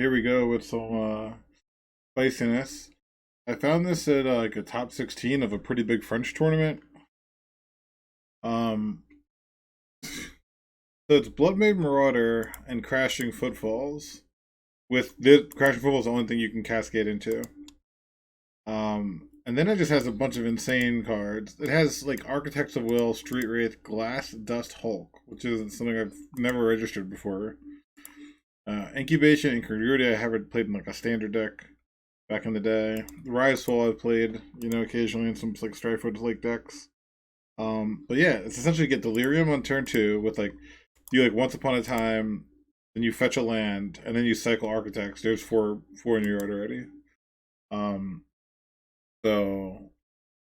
Here we go with some spiciness. I found this at like a top 16 of a pretty big French tournament. Um, so it's Bloodbraid Marauder and Crashing Footfalls. With the Crashing Footfalls, the only thing you can cascade into. And then it just has a bunch of insane cards. It has like Architects of Will, Street Wraith, Glass Dust Hulk, which is something I've never registered before. Incubation and Incredulity I haven't played in like a standard deck back in the day. Rise Fall I've played, occasionally in some like Strikefoot like decks. But yeah, it's essentially get Delirium on turn 2 with like you like Once Upon a Time, then you fetch a land, and then you cycle Architects. There's four in your yard already. So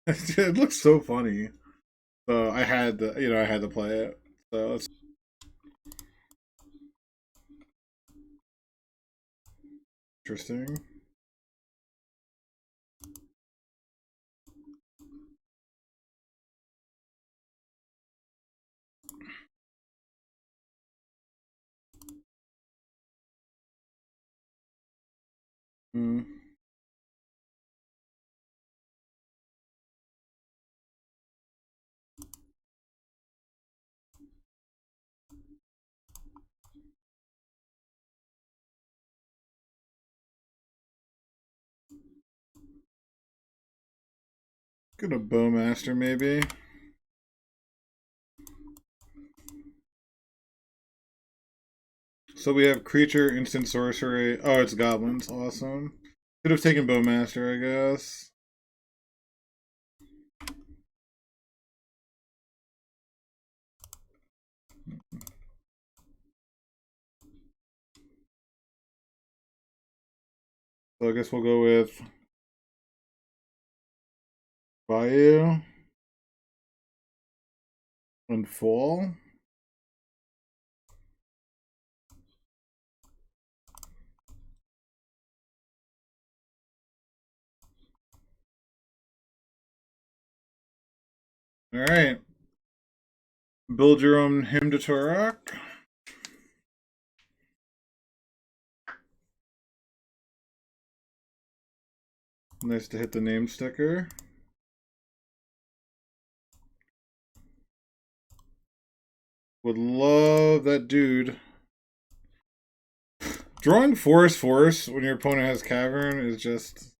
it looks so funny. So I had to, I had to play it. So it's interesting. Mm. Get a Bowmaster maybe. So we have creature, instant sorcery. Oh, it's goblins. Awesome. Could have taken Bowmaster, I guess. So I guess we'll go with Bayou and Fall. All right. Build your own Hymn to Turok. Nice to hit the name sticker. Would love that dude. Drawing force when your opponent has Cavern is just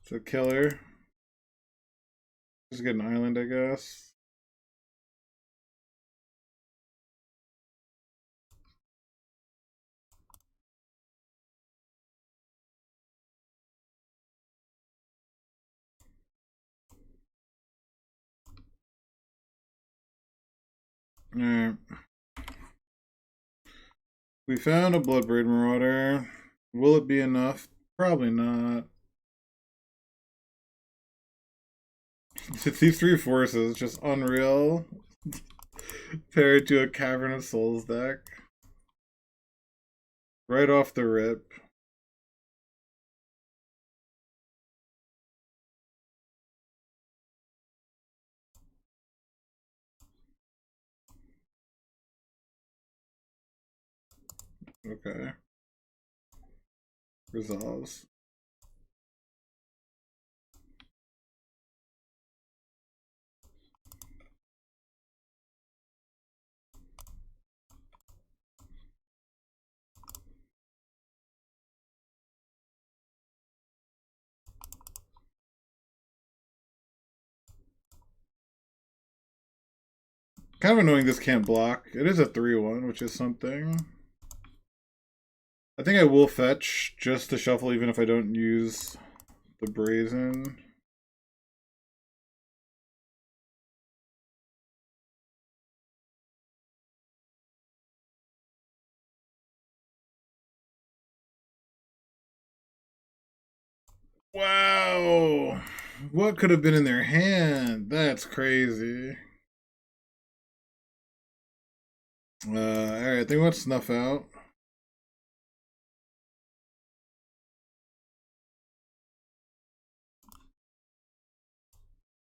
it's a killer. Just get an island, I guess. Alright. We found a Bloodbraid Marauder. Will it be enough? Probably not. It's these 3 forces, just unreal. Paired to a Cavern of Souls deck. Right off the rip. Okay. Resolves. Kind of annoying this can't block. It is a 3-1, which is something. I think I will fetch just to shuffle even if I don't use the Brazen. Wow. What could have been in their hand? That's crazy. Alright, I think we'll snuff out.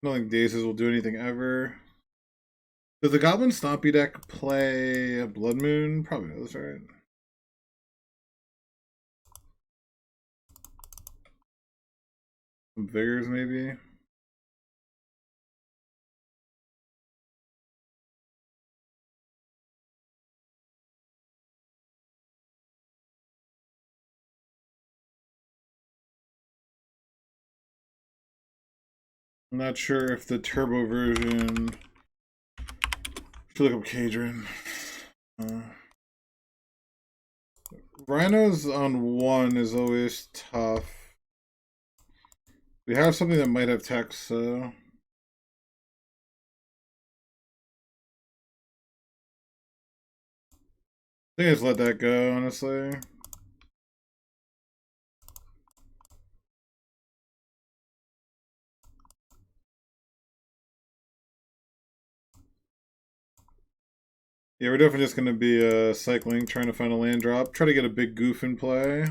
I don't think Daces will do anything ever. Does the Goblin Stompy deck play a Blood Moon? Probably does, right? Some vigors, maybe. I'm not sure if the turbo version. Should look up Cadron. Rhinos on 1 is always tough. We have something that might have text, so. I think I just let that go, honestly. Yeah, we're definitely just going to be cycling, trying to find a land drop. Try to get a big goof in play.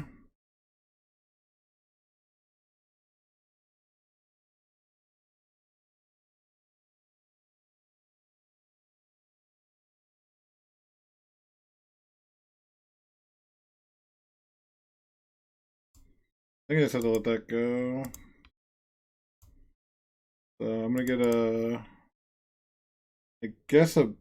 I think I just have to let that go. So I'm going to get a... I guess a...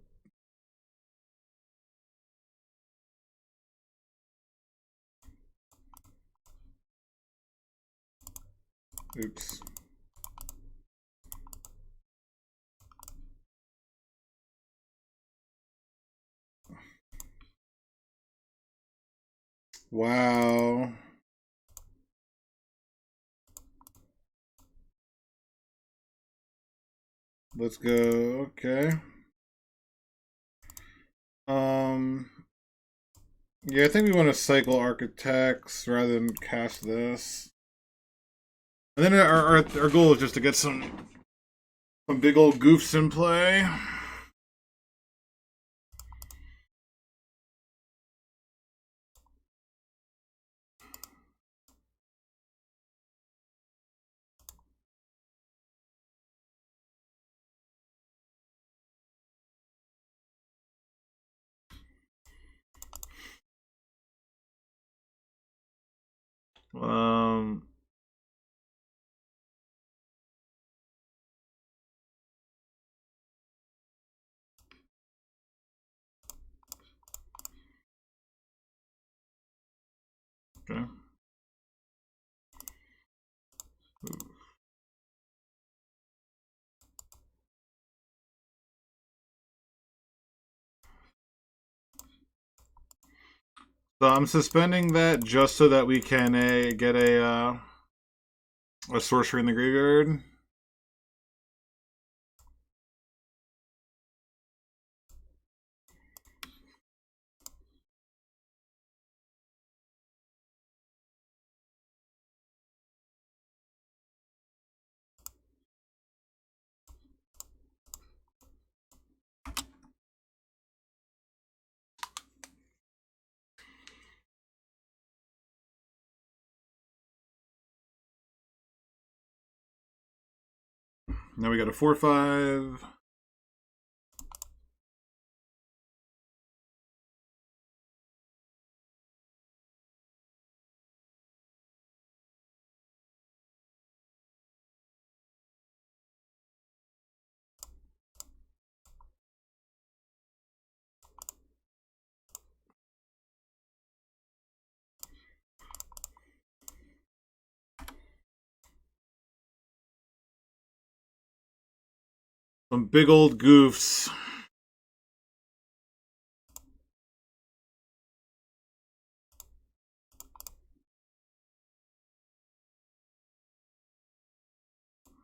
Oops. Wow. Let's go. Okay. Yeah, I think we want to cycle architects rather than cast this. And then our goal is just to get some big old goofs in play. Um, okay. So I'm suspending that just so that we can get a sorcery in the graveyard. Now we got a 4/5. Some big old goofs.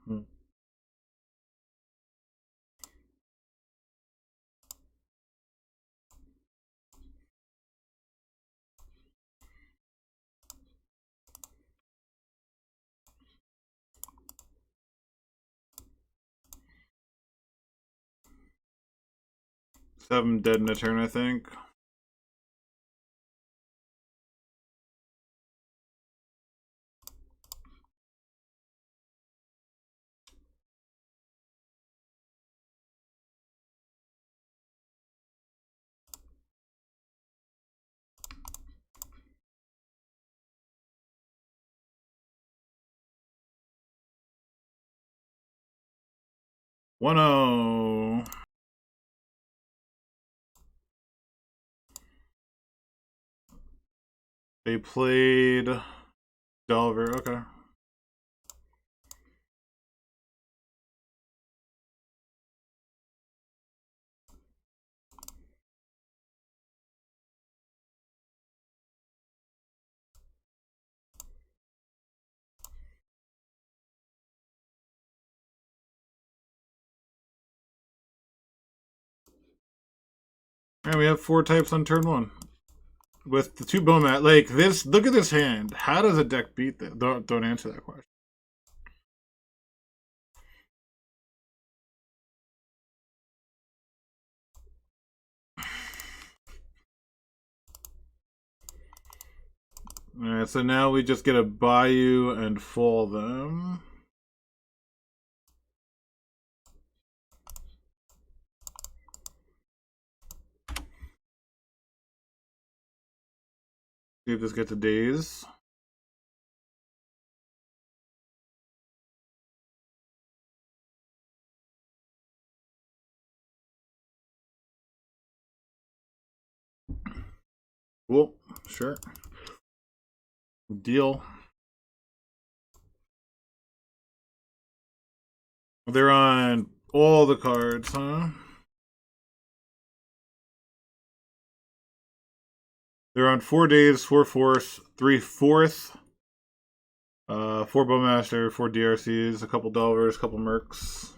Hmm. Seven dead in a turn, I think. 1-0. They played Delver. Okay. And we have 4 types on turn 1. With the 2 Bomat. Like, this, look at this hand. How does a deck beat this? Don't answer that question. Alright, so now we just get to Bayou and fall them. See if this gets a daze. Cool, sure. Deal. They're on all the cards, huh? They're on 4 days, 4 force, 3 fourth, 4 Bowmaster, 4 DRCs, a couple Delvers, a couple Mercs.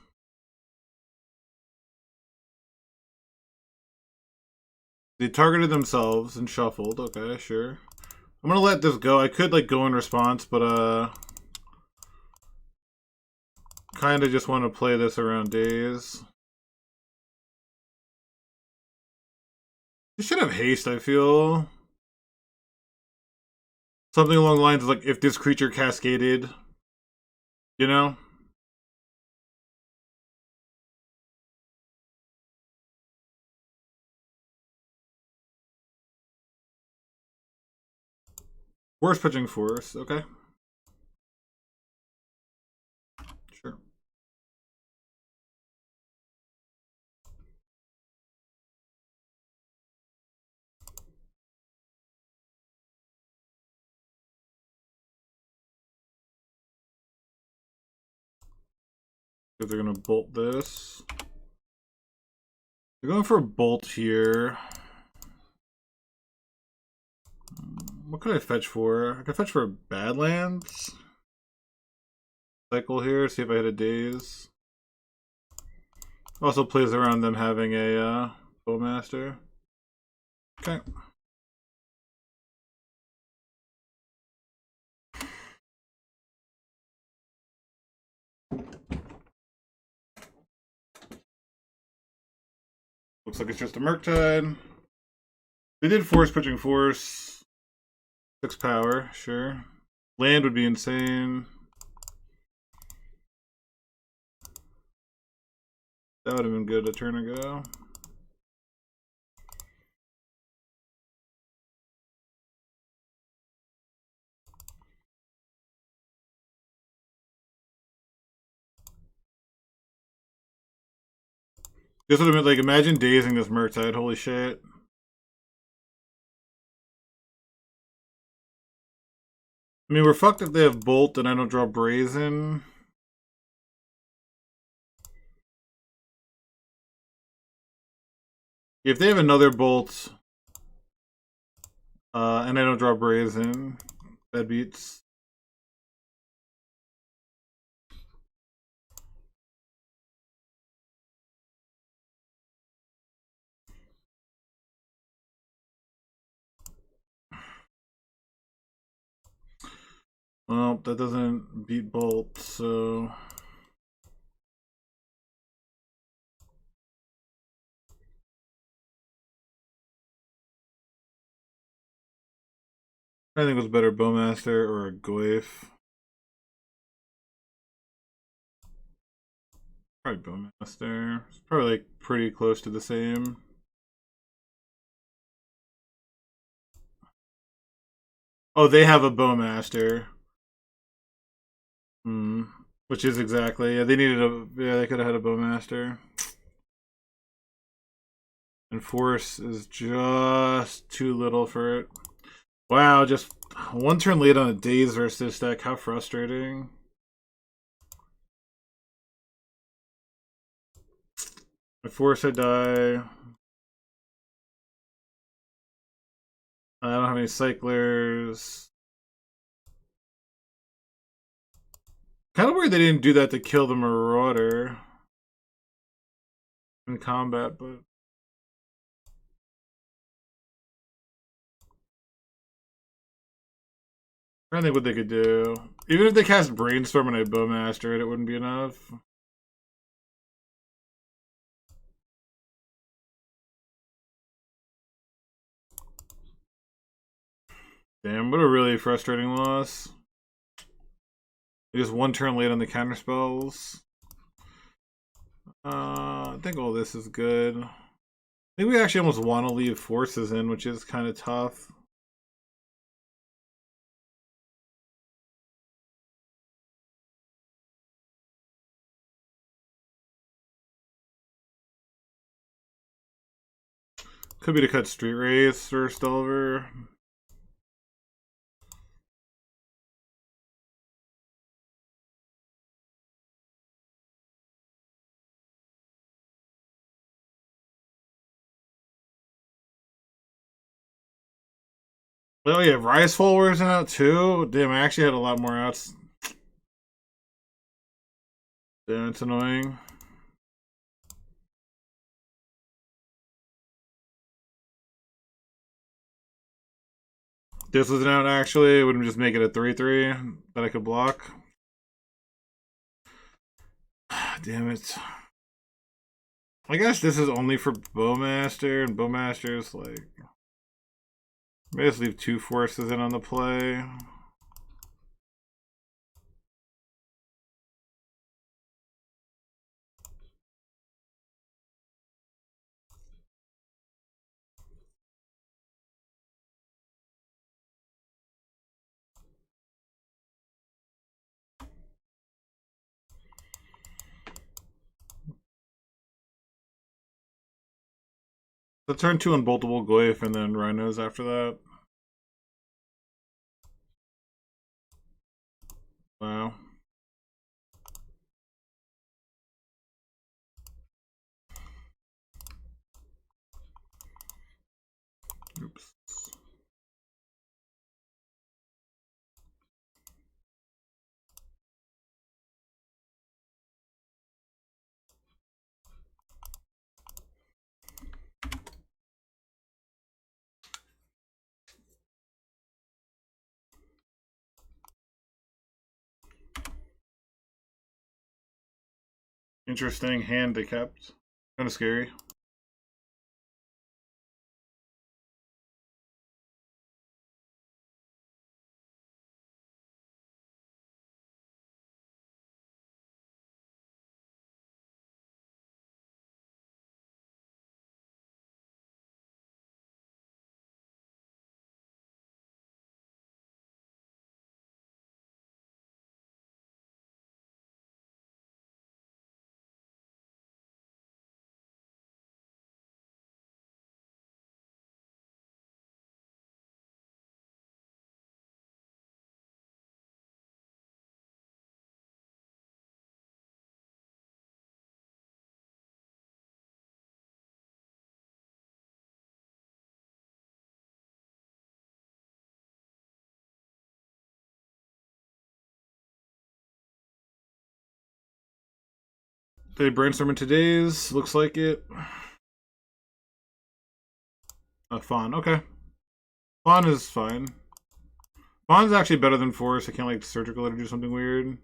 They targeted themselves and shuffled. Okay, sure. I'm gonna let this go. I could like go in response, but kind of just want to play this around days. You should have haste, I feel. Something along the lines of like, if this creature cascaded, you know? Force pitching force, okay. Sure. Because they're gonna bolt this. They're going for a bolt here. What could I fetch for? I could fetch for Badlands. Cycle here, see if I hit a daze. Also plays around them having a Bowmaster. Okay. Looks like it's just a Murktide. They did force pitching force. 6 power, sure. Land would be insane. That would have been good a turn ago. This would have been like, imagine dazing this Murktide, holy shit. I mean, we're fucked if they have Bolt and I don't draw Brazen. If they have another Bolt and I don't draw Brazen, that beats. Well, that doesn't beat Bolt, so... I think it was better Bowmaster or a Goyf. Probably Bowmaster. It's probably like pretty close to the same. Oh, they have a Bowmaster. Hmm. Which is exactly, yeah, they needed a, yeah, they could have had a bowmaster. And force is just too little for it. Wow, just one turn late on a daze versus this deck. How frustrating. I force, I die. I don't have any cyclers. Kind of weird they didn't do that to kill the Marauder in combat, but I don't think what they could do. Even if they cast Brainstorm and I Bowmaster it, it wouldn't be enough. Damn, what a really frustrating loss. Just one turn late on the counter spells. I think all this is good. I think we actually almost want to leave forces in, which is kind of tough. Could be to cut Street Race or Stelver. Oh yeah, Rise Followers in out too. Damn, I actually had a lot more outs. Damn, it's annoying. This was an out actually. It would just make it a 3/3 that I could block. Damn it. I guess this is only for Bowmaster, and Bowmaster's like... Maybe just leave 2 forces in on the play. So turn 2 Unboltable Glyph and then Rhinos after that. Wow. Oops. Interesting hand they kept. Kind of scary. They brainstorm in today's. Looks like it. Fawn. Okay. Fawn is fine. Fawn's actually better than Force. I can't like surgical it or do something weird.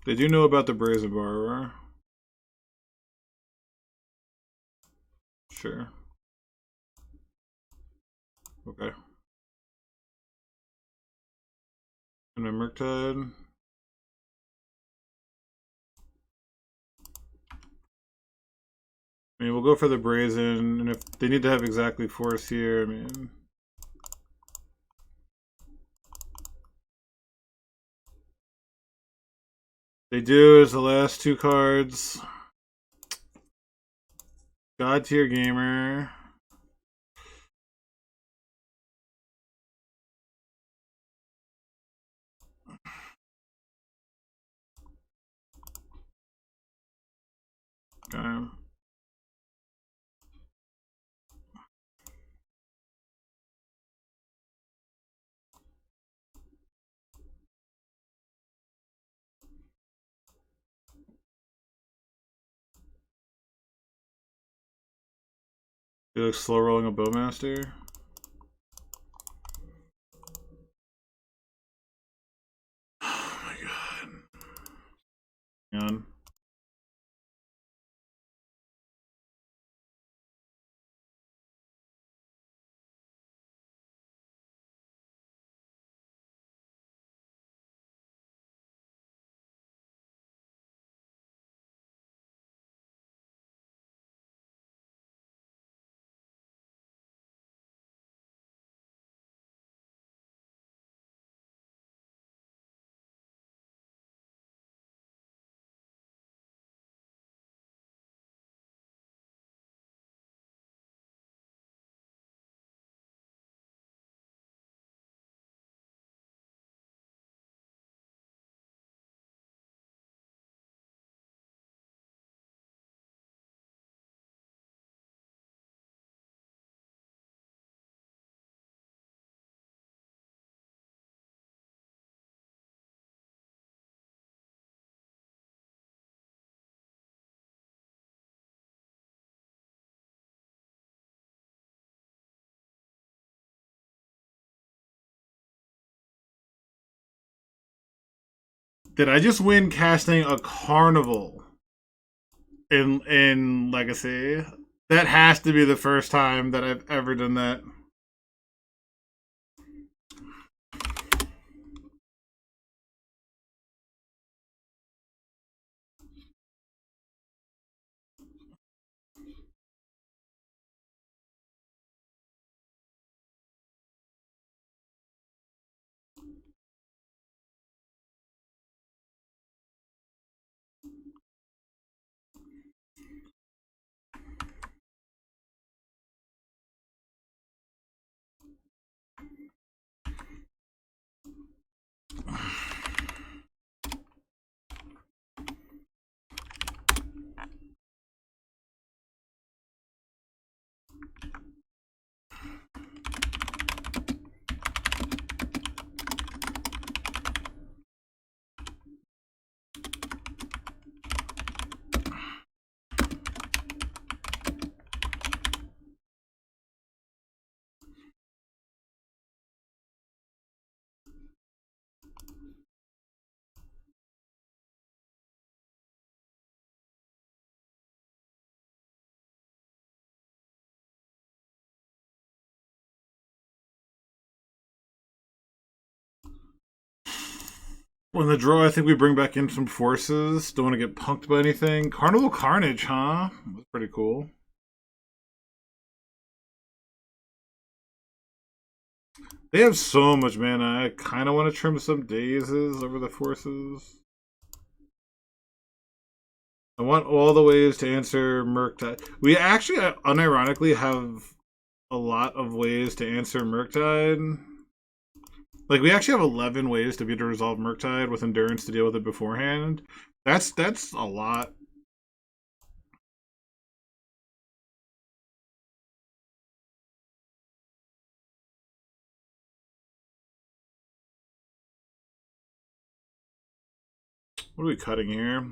They do know about the Brazen Borrower. Sure. Okay. And my Murktide. I mean, we'll go for the brazen, and if they need to have exactly force here, I mean... They do as the last two cards. God tier gamer. Okay. You look slow rolling a bowmaster. Oh my god. Hang on. Did I just win casting a carnival in Legacy? That has to be the first time that I've ever done that. When the draw, I think we bring back in some forces. Don't want to get punked by anything. Carnival Carnage, huh? That's pretty cool. They have so much mana. I kind of want to trim some dazes over the forces. I want all the ways to answer Murktide. We actually, unironically, have a lot of ways to answer Murktide. Like, we actually have 11 ways to be able to resolve Murktide with Endurance to deal with it beforehand. That's a lot. What are we cutting here?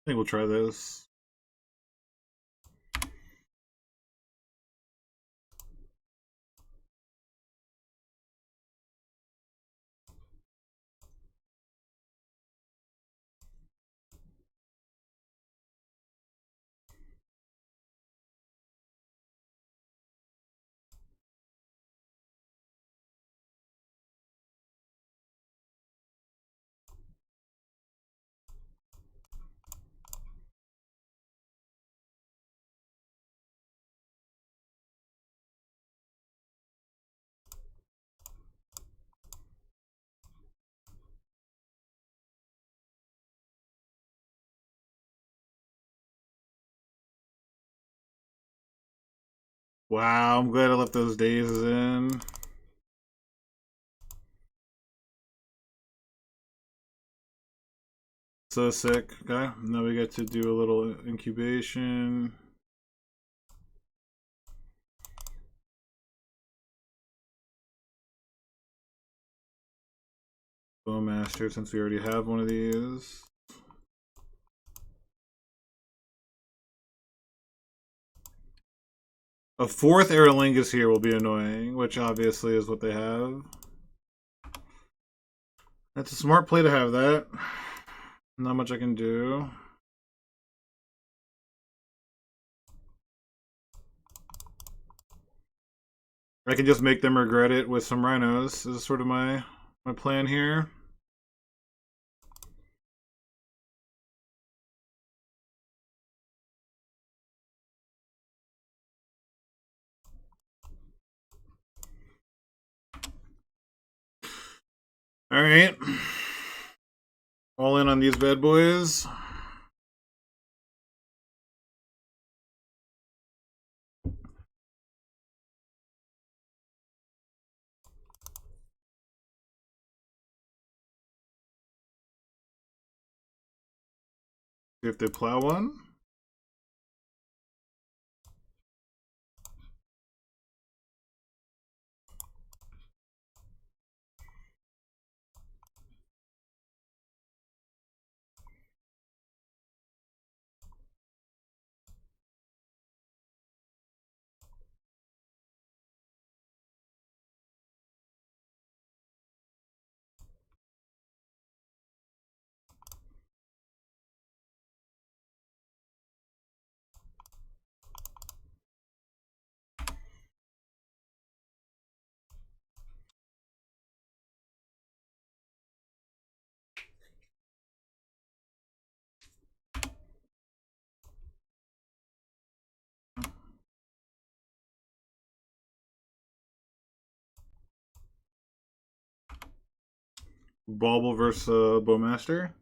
I think we'll try this. Wow, I'm glad I left those dazes in. So sick. Okay, now we get to do a little incubation. Bowmaster, since we already have one of these. A fourth Aerolingus here will be annoying, which obviously is what they have. That's a smart play to have that. Not much I can do. I can just make them regret it with some rhinos. This is sort of my plan here. All right. All in on these bad boys. See if they plow one. Bauble versus Bowmaster.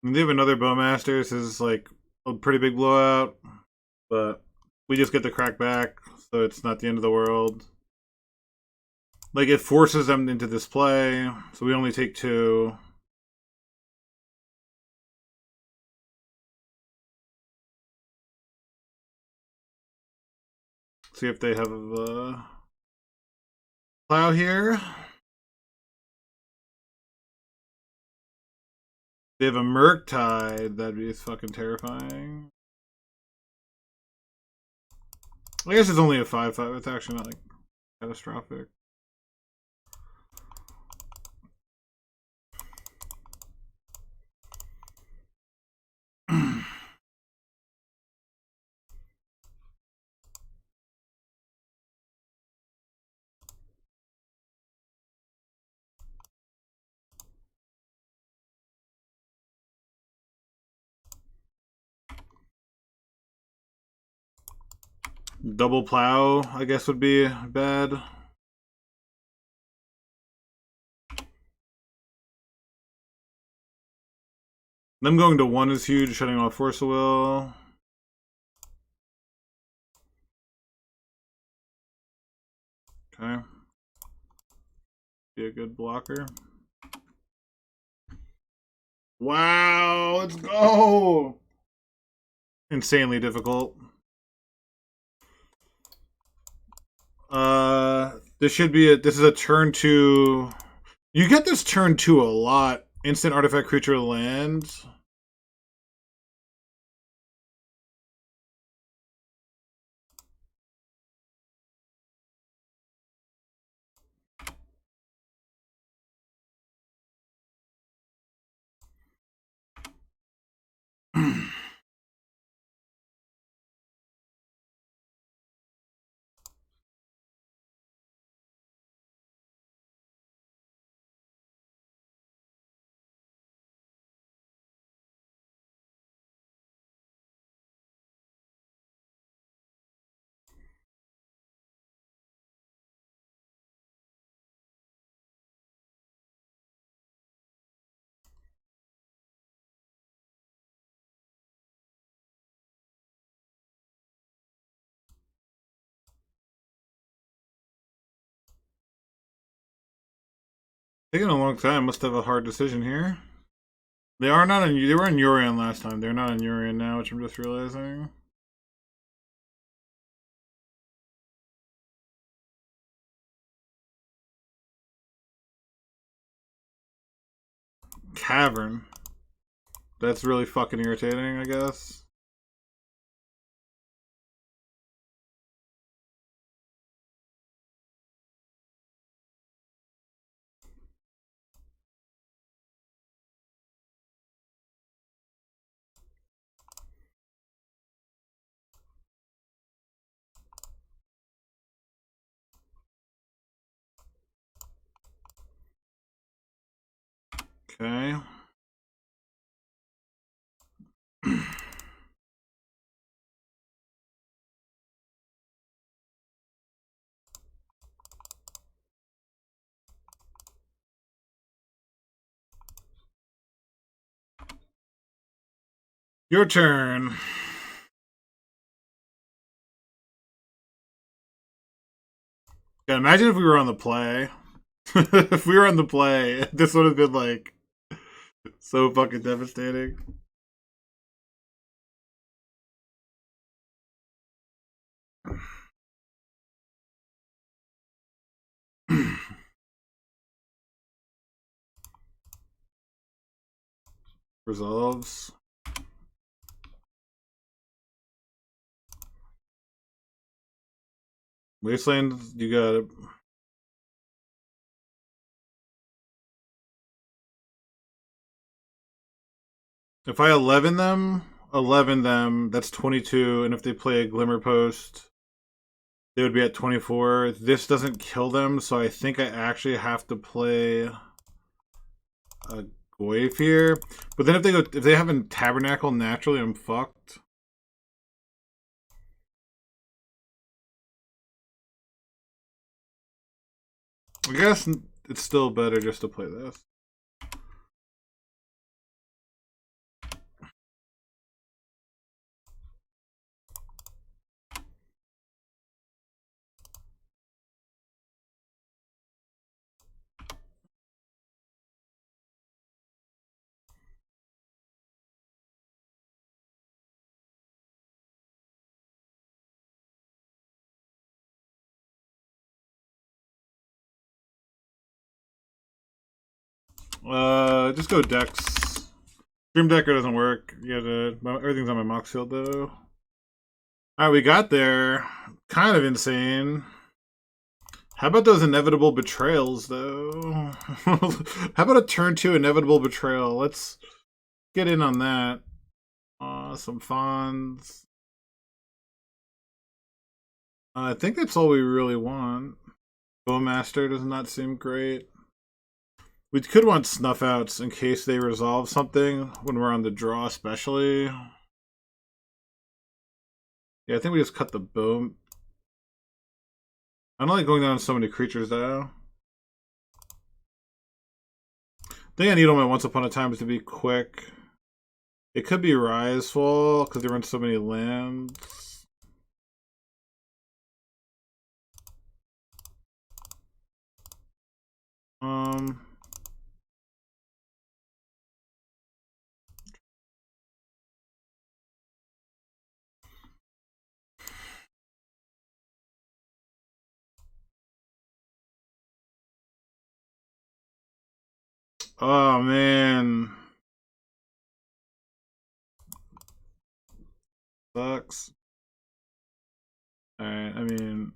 And they have another Bowmaster. This is like a pretty big blowout, but we just get the crack back, so it's not the end of the world. Like, it forces them into this play, so we only take 2. See if they have a plow here. They have a Murktide. That'd be fucking terrifying. I guess it's only a 5/5. It's actually not like catastrophic. Double plow, I guess, would be bad. Them going to 1 is huge, shutting off Force of Will. Okay. Be a good blocker. Wow, let's go! Insanely difficult. This should be this is a turn 2. You get this turn 2 a lot. Instant artifact creature lands. Taking a long time. Must have a hard decision here. They are not in. They were in Yorion last time. They're not in Yorion now, which I'm just realizing. Cavern. That's really fucking irritating, I guess. Okay. Your turn. Yeah, imagine if we were on the play. If we were on the play, this would have been like so fucking devastating. Resolves. Wasteland, you got it. If I 11 them, that's 22. And if they play a Glimmer Post, they would be at 24. This doesn't kill them, so I think I actually have to play a Goyf here. But then if they have a Tabernacle naturally, I'm fucked. I guess it's still better just to play this. Just go Dex. Dream Decker doesn't work. You gotta, everything's on my Mox Field though. Alright, we got there. Kind of insane. How about those inevitable betrayals though? How about a turn 2 inevitable betrayal? Let's get in on that. Some Fonz. I think that's all we really want. Bowmaster does not seem great. We could want Snuff Outs in case they resolve something when we're on the draw, especially. Yeah, I think we just cut the boom. I don't like going down so many creatures, though. The thing I need on my Once Upon a Time is to be quick. It could be Riseful, because they run so many lands. Oh, man. Sucks. Alright, I mean...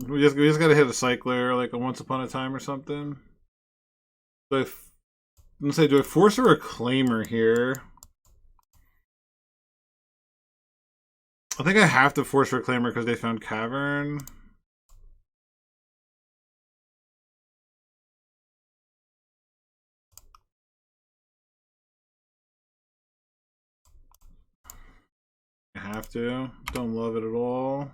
We just gotta hit a cycler, like a Once Upon a Time or something. Let's say, do I force a Reclaimer here? I think I have to force Reclaimer because they found Cavern. I have to. Don't love it at all.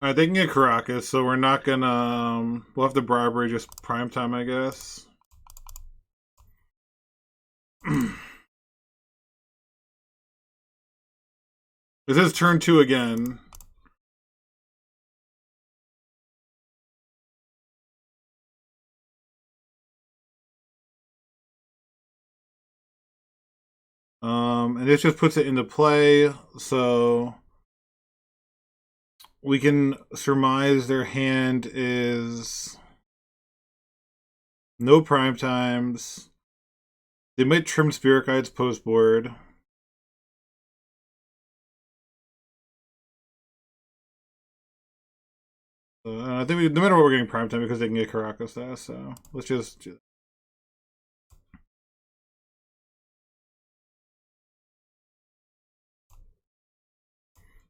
Alright, they can get Caracas, so we're not gonna... we'll have to bribery just prime time, I guess. This is turn 2 again. And this just puts it into play, so we can surmise their hand is no prime times. They might trim Spirit Guides post board. I think no matter what, we're getting prime time because they can get Caracas there, so let's just do that.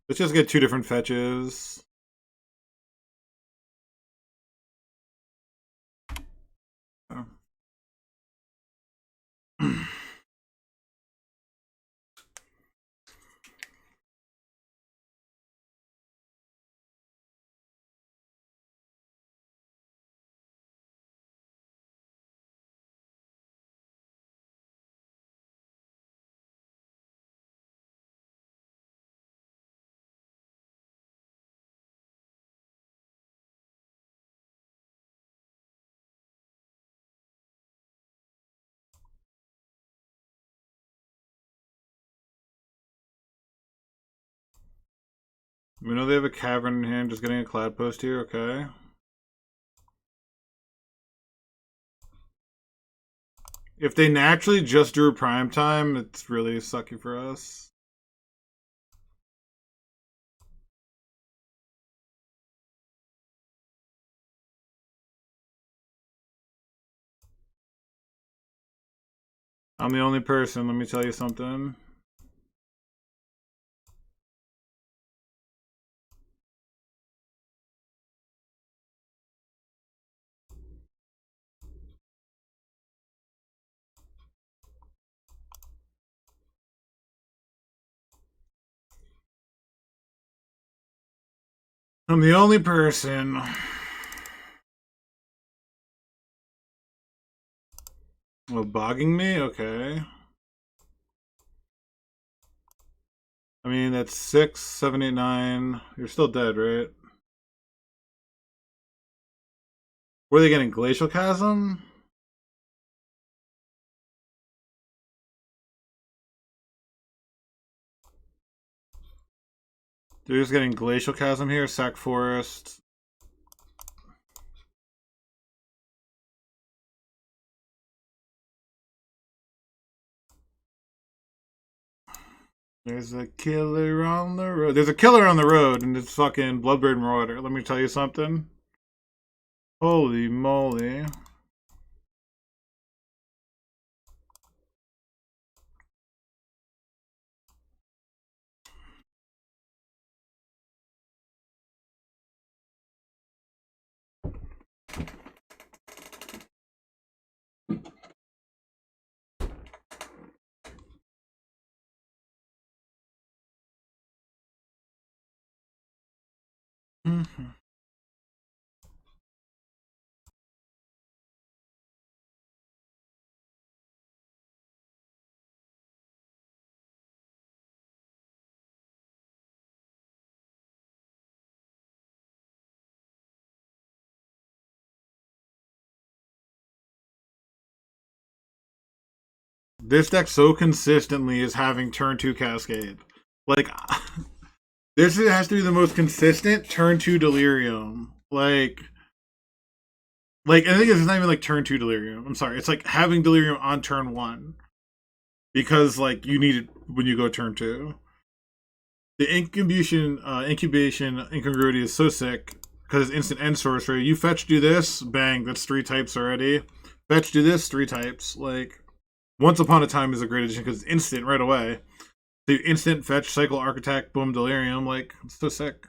Let's just get 2 different fetches. Oh. We know they have a Cavern in hand, just getting a Cloud Post here, okay. If they naturally just drew prime time, it's really sucky for us. I'm the only person, let me tell you something. I'm the only person. Well, bogging me? Okay. I mean, that's 6, 7, 8, 9. You're still dead, right? Were they getting Glacial Chasm? They're just getting Glacial Chasm here, Sack Forest. There's a killer on the road. There's a killer on the road, and it's fucking Bloodbraid Marauder. Let me tell you something. Holy moly. Mm-hmm. This deck so consistently is having turn 2 Cascade. Like, this has to be the most consistent turn 2 Delirium. Like I think it's not even like turn 2 Delirium. I'm sorry. It's like having Delirium on turn 1. Because, like, you need it when you go turn 2. The incubation incongruity is so sick because it's instant end sorcery. You fetch, do this, bang, that's 3 types already. Fetch, do this, 3 types. Like, Once Upon a Time is a great addition because it's instant right away. So instant fetch, cycle, architect, boom, delirium. Like, it's so sick.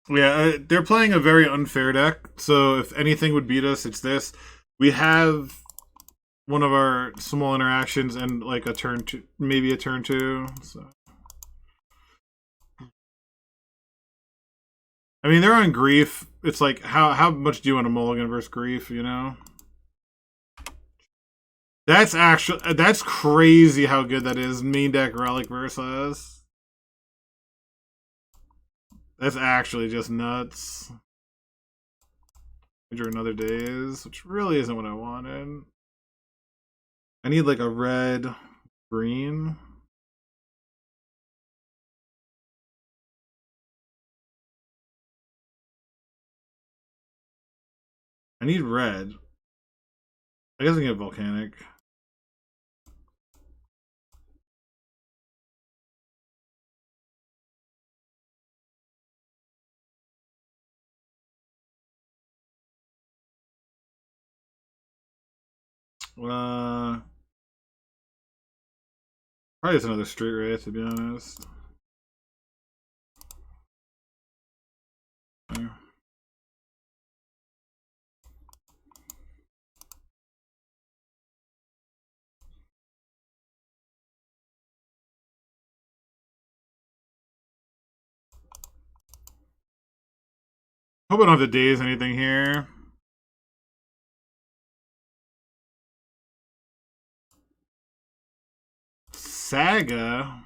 Yeah, they're playing a very unfair deck. So if anything would beat us, it's this. We have one of our small interactions and like a turn two, maybe a turn two. So. I mean, they're on grief. It's like how much do you want to mulligan versus grief? You know. That's crazy how good that is. Main deck relic versus. That's actually just nuts. Major another days, which really isn't what I wanted. I need like a red, green. I need red. I guess I can get volcanic. Probably just another street wraith, to be honest. Hope I don't have to daze anything here. Saga?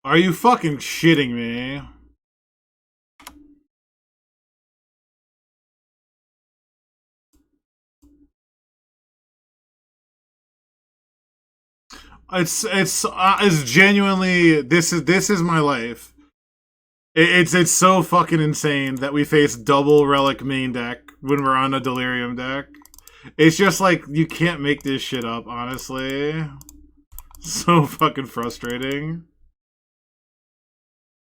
Are you fucking shitting me? It's genuinely this is my life. It's so fucking insane that we face double relic main deck when we're on a delirium deck. It's just like you can't make this shit up, honestly. So fucking frustrating.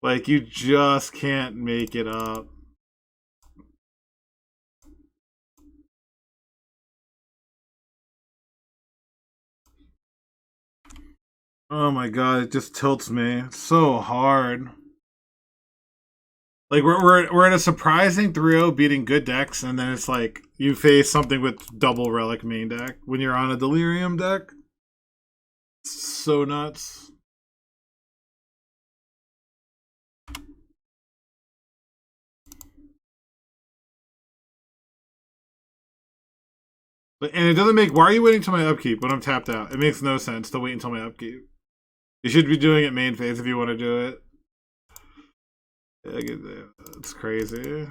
Like you just can't make it up. Oh my god, it just tilts me so hard. Like we're at a surprising 3-0 beating good decks, and then it's like you face something with double relic main deck when you're on a delirium deck. It's so nuts. And it doesn't make. Why are you waiting until my upkeep when I'm tapped out? It makes no sense to wait until my upkeep. You should be doing it main phase if you want to do it. Yeah, it's crazy.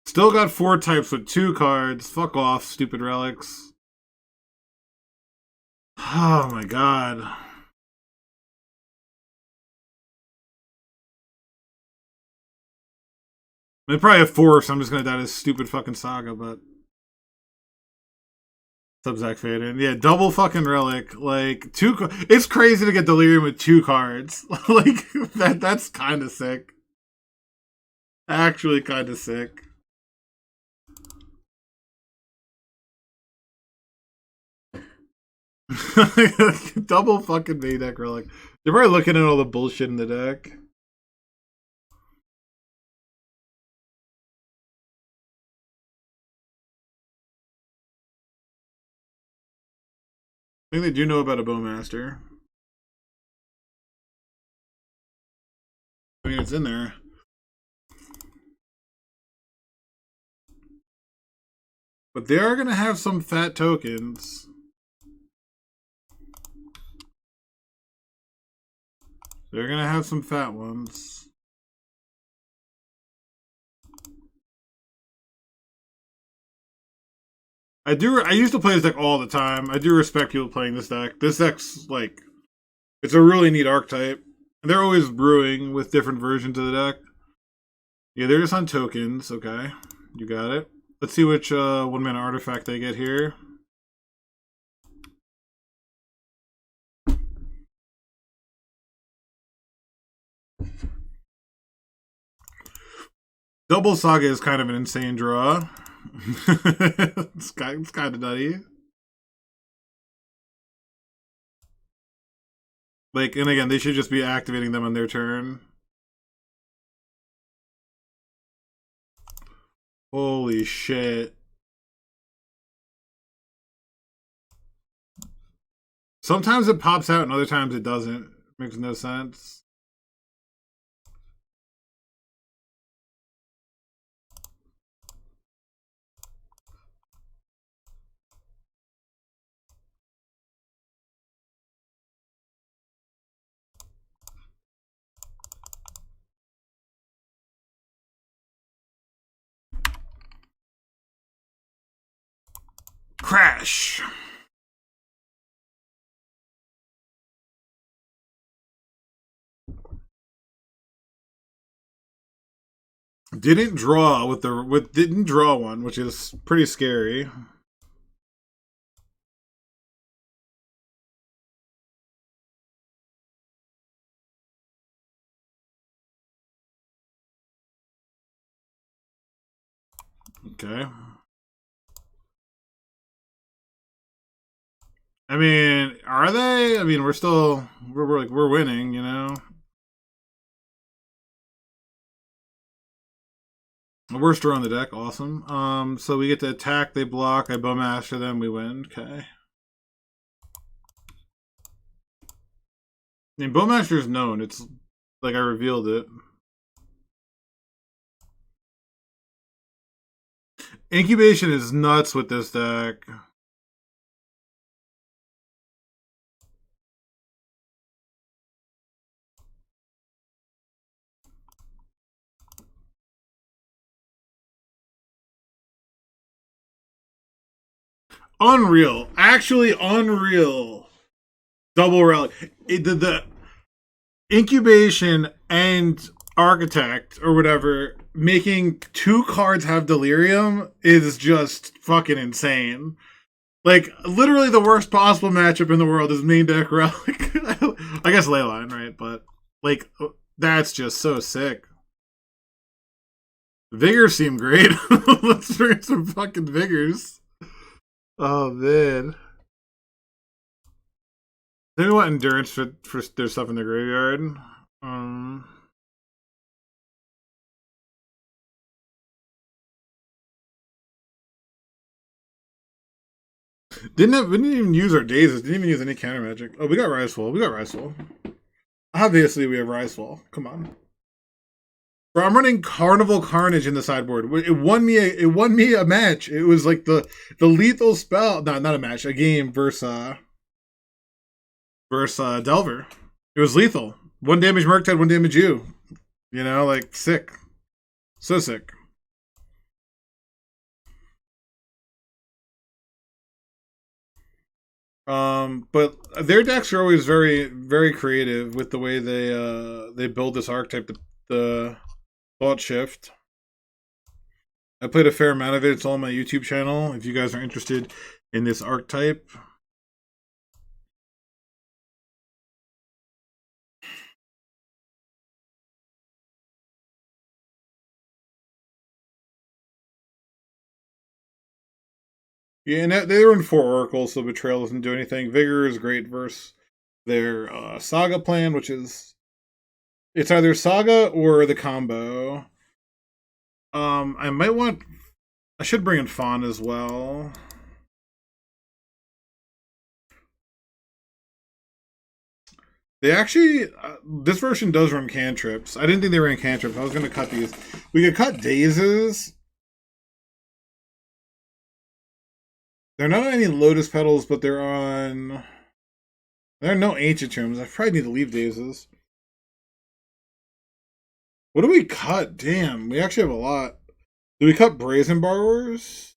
Still got 4 types with 2 cards. Fuck off, stupid relics. Oh my god. I mean, probably have 4, so I'm just gonna die to this stupid fucking saga, but. Subzac Faden. Yeah, double fucking relic. Like, 2. It's crazy to get delirium with 2 cards. Like, that's kind of sick. Actually, kind of sick. Double fucking main deck relic. They're probably looking at all the bullshit in the deck. I think they do know about a Bowmaster. I mean, it's in there. But they are going to have some fat tokens. They're going to have some fat ones. I used to play this deck all the time. I do respect people playing this deck. This deck's like, it's a really neat archetype. They're always brewing with different versions of the deck. Yeah, they're just on tokens. Okay, you got it. Let's see which 1-mana artifact they get here. Double Saga is kind of an insane draw. It's kind of nutty. Like, and again, they should just be activating them on their turn. Holy shit. Sometimes it pops out and other times it doesn't. Makes no sense. Crash. Didn't draw didn't draw one, which is pretty scary. Okay. I mean, are they? I mean, we're winning, you know. Worst draw on the deck, awesome. So we get to attack, they block, I bowmaster them, we win. Okay. I mean, bowmaster is known. It's like I revealed it. Incubation is nuts with this deck. Unreal. Actually unreal. Double relic. The incubation and architect or whatever making 2 cards have delirium is just fucking insane. Like, literally the worst possible matchup in the world is main deck relic. I guess Leyline, right? But like, that's just so sick. Vigors seem great. Let's bring some fucking vigors. Oh man. They want endurance for their stuff in the graveyard. We didn't even use our dazes. Didn't even use any counter magic. Oh, we got Risefall. We got Risefall. Obviously, we have Risefall. Come on. Bro, I'm running Carnival Carnage in the sideboard. It won me a match. It was like the lethal spell. Not a match. A game versus Delver. It was lethal. 1 damage Murktide, 1 damage you. You know, like sick. So sick. But their decks are always very, very creative with the way they build this archetype. The Thought Shift. I played a fair amount of it. It's all on my YouTube channel. If you guys are interested in this archetype. Yeah, and they were in 4 oracles, so Betrayal doesn't do anything. Vigor is great versus their Saga plan, which is it's either Saga or the combo. I should bring in Fawn as well. They actually, this version does run cantrips. I didn't think they ran cantrips. I was going to cut these. We could cut dazes. They're not on any Lotus Petals, but they're on... There are no Ancient Tombs. I probably need to leave dazes. What do we cut? Damn, we actually have a lot. Do we cut Brazen Borrowers?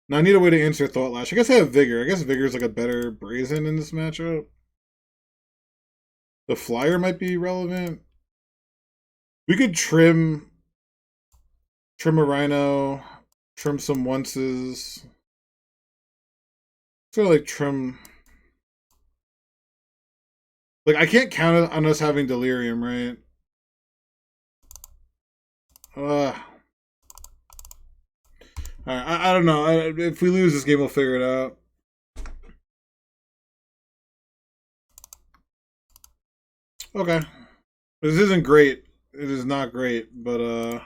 No, I need a way to answer Thought Lash. I guess I have Vigor. I guess Vigor is like a better Brazen in this matchup. The Flyer might be relevant. We could trim a Rhino, trim some onces. Sort of like trim... Like, I can't count on us having Delirium, right? Alright, I don't know. If we lose this game, we'll figure it out. Okay. This isn't great. It is not great, but I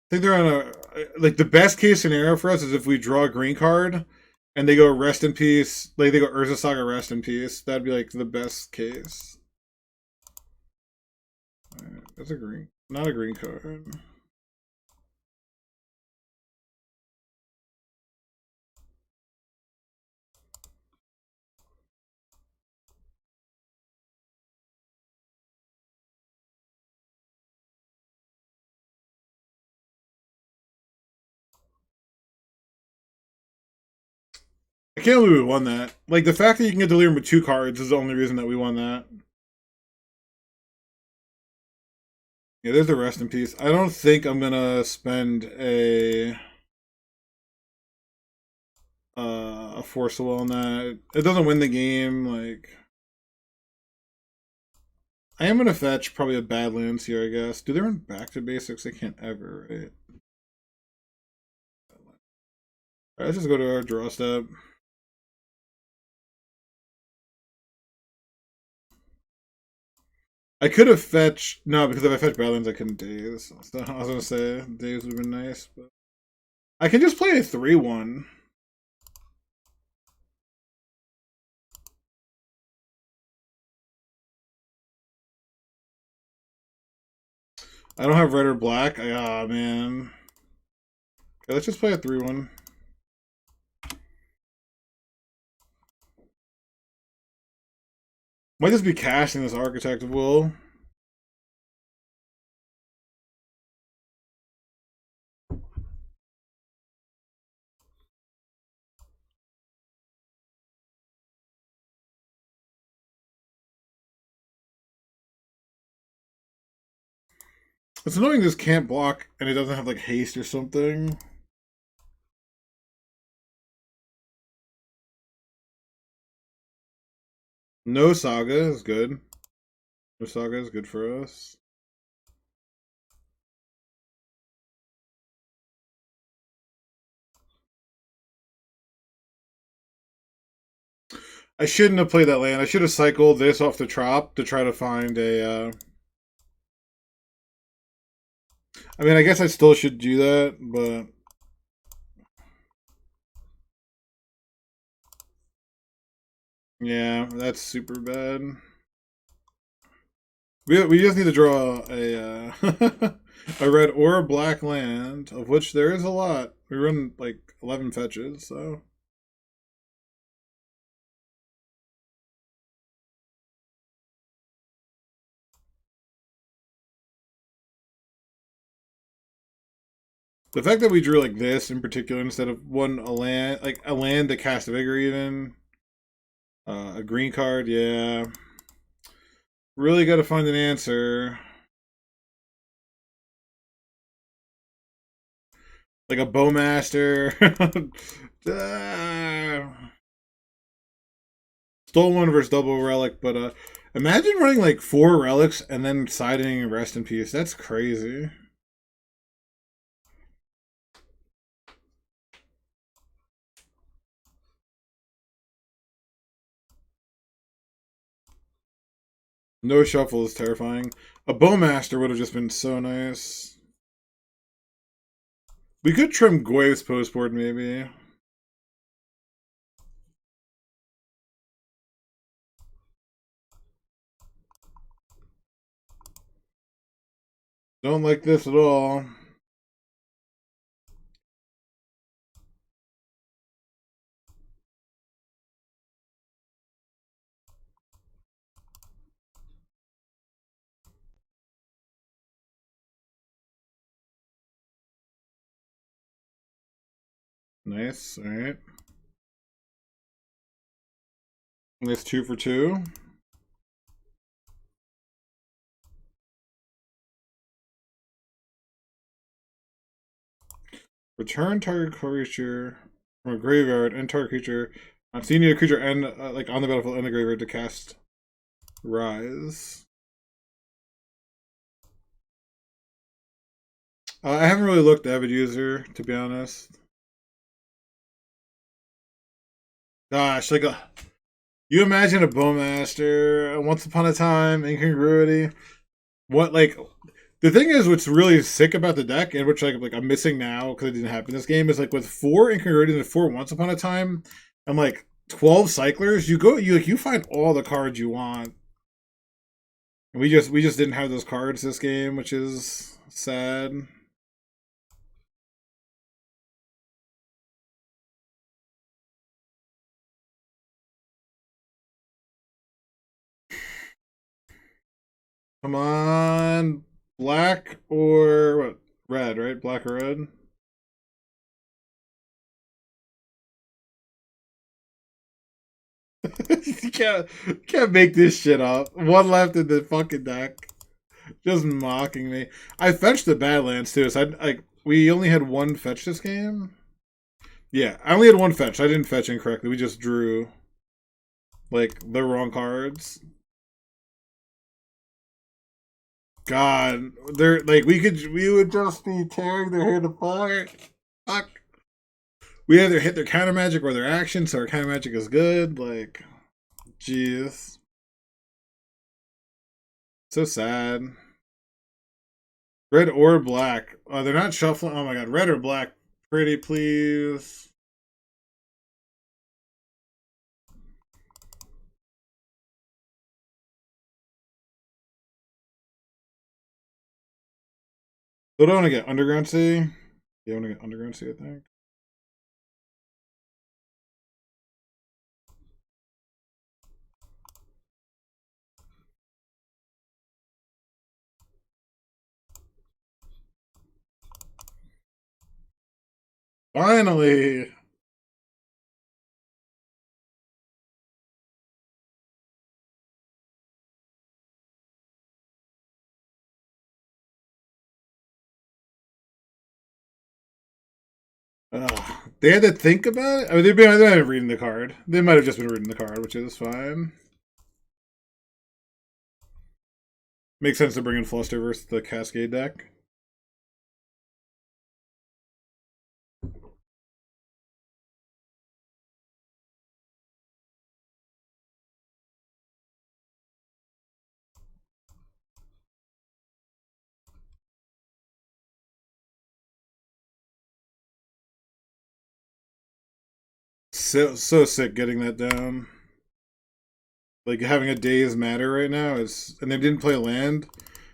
think they're on a like the best case scenario for us is if we draw a green card and they go rest in peace, like they go Urza Saga rest in peace. That'd be like the best case. Right, that's a green, not a green card. I can't believe we won that. Like the fact that you can get Delirium with 2 cards is the only reason that we won that. Yeah, there's the rest in peace. I don't think I'm gonna spend a force of will on that. It doesn't win the game. Like I am gonna fetch probably a Badlands here, I guess. Do they run back to basics? They can't ever, right? Alright, let's just go to our draw step. I could have fetched no, because if I fetched Badlands I couldn't daze. So I was gonna say daze would have been nice, but I can just play a 3-1. I don't have red or black. Ah, man. Okay, let's just play a 3-1. Might just be cashing this Architect of Will. It's annoying this can't block and it doesn't have like haste or something. No Saga is good. No Saga is good for us. I shouldn't have played that land. I should have cycled this off the trop to try to find a... I mean, I guess I still should do that, but... Yeah, that's super bad. We just need to draw a a red or a black land, of which there is a lot. We run like 11 fetches, so... The fact that we drew like this in particular instead of one a land, like a land to cast vigor even, a green card, yeah. Really got to find an answer. Like a bowmaster. Stole one versus double relic, but imagine running like 4 relics and then siding rest in peace. That's crazy. No shuffle is terrifying. A bowmaster would have just been so nice. We could trim Goy's postboard maybe. Don't like this at all. Nice, alright. Nice 2 for 2. Return target creature from a graveyard and target creature. On seeing a creature and like on the battlefield and the graveyard to cast Rise. I haven't really looked at Avid User, to be honest. Gosh, like you imagine a Bowmaster, Once Upon a Time, Incongruity. What like the thing is, what's really sick about the deck, and which like I'm missing now because it didn't happen in this game, is like with 4 Incongruities and 4 Once Upon a Time, and like 12 Cyclers, you find all the cards you want. And we just didn't have those cards this game, which is sad. Come on, black or what? Red, right? Black or red? You can't make this shit up. One left in the fucking deck, just mocking me. I fetched the Badlands too, so we only had one fetch this game. Yeah, I only had one fetch. I didn't fetch incorrectly. We just drew like the wrong cards. God, they're like we would just be tearing their head apart. Fuck. We either hit their counter magic or their action, so our counter magic is good. Like, jeez, so sad. Red or black? Oh, they're not shuffling. Oh my god, red or black? Pretty please. So don't want to get Underground Sea. Yeah, I want to get Underground Sea, I think. Finally! They had to think about it? I mean, they might have been reading the card. They might have just been reading the card, which is fine. Makes sense to bring in Fluster versus the Cascade deck. So sick getting that down. Like having a day's matter right now is, and they didn't play land,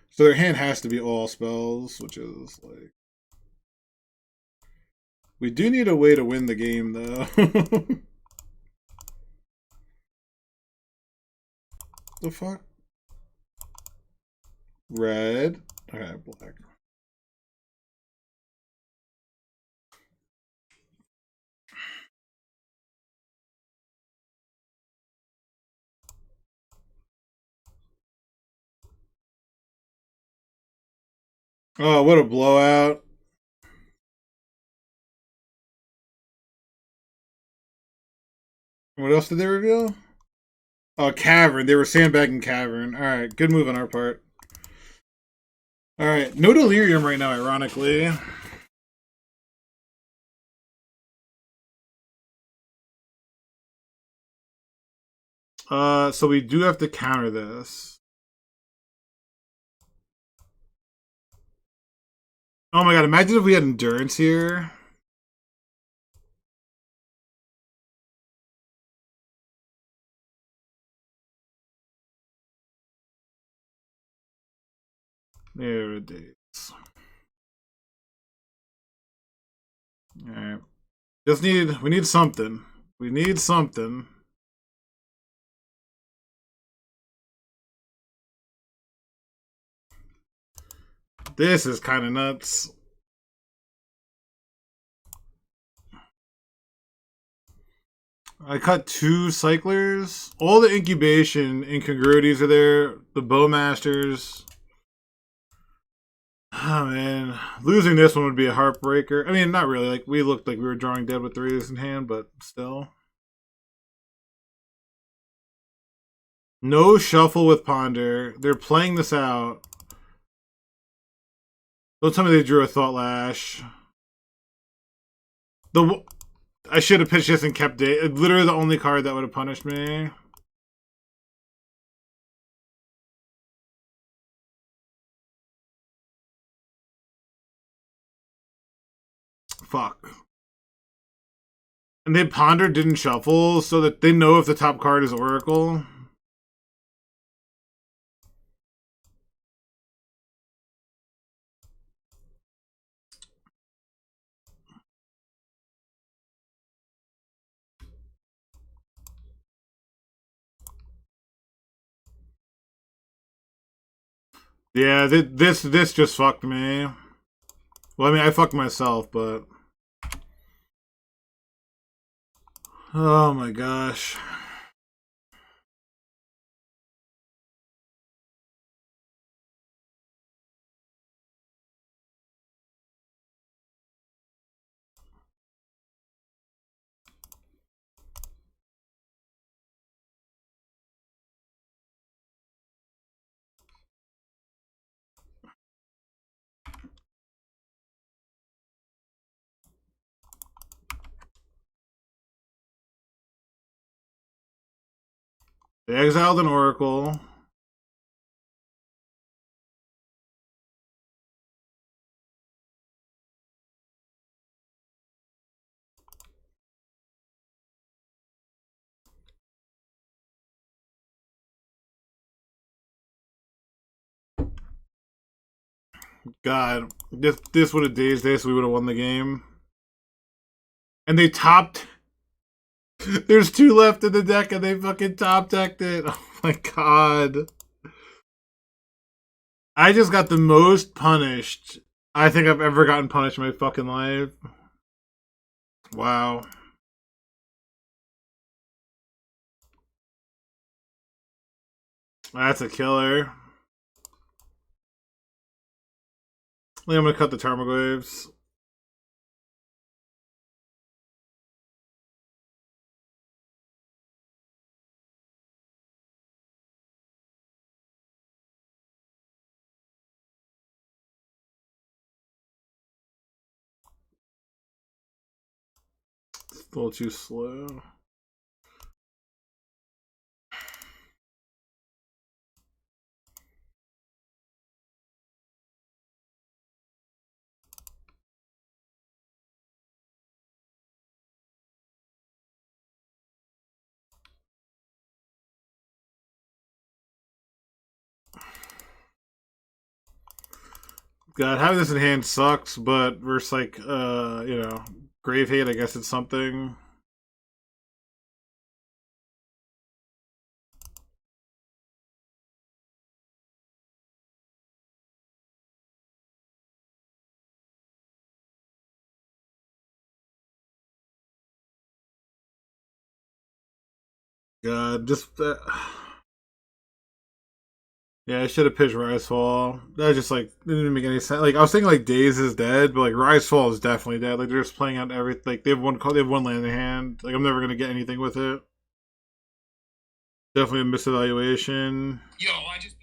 so their hand has to be all spells, which is like. We do need a way to win the game though. The fuck? Red. Okay, black. Oh, what a blowout. What else did they reveal? Oh, Cavern. They were sandbagging Cavern. Alright, good move on our part. Alright, no Delirium right now, ironically. So we do have to counter this. Oh my god, imagine if we had Endurance here. There it is. Alright. We need something. We need something. This is kind of nuts. I cut 2 cyclers. All the incubation incongruities are there. The Bowmasters. Oh man, losing this one would be a heartbreaker. I mean, not really. Like we looked like we were drawing dead with 3s in hand, but still. No shuffle with Ponder. They're playing this out. Don't tell me they drew a Thought Lash. I should have pitched this and kept it. Literally the only card that would have punished me. Fuck. And they pondered, didn't shuffle, so that they know if the top card is Oracle. Yeah, this just fucked me. Well, I mean, I fucked myself, but... Oh my gosh. They exiled an Oracle. God, this would have dazed this. We would have won the game. And they topped. There's 2 left in the deck, and they fucking top decked it. Oh my god. I just got the most punished I think I've ever gotten punished in my fucking life. Wow. That's a killer. I think I'm gonna cut the Tarmogoyfs. It's a little too slow. God, having this in hand sucks, but versus like you know, Grave Hate, I guess it's something. God, just yeah, I should have pitched Rise-Fall. That was just like didn't make any sense. Like I was thinking like Daze is dead, but like Rise-Fall is definitely dead. Like they're just playing out everything. Like they have one land in hand. Like I'm never gonna get anything with it. Definitely a misevaluation. Yo, I just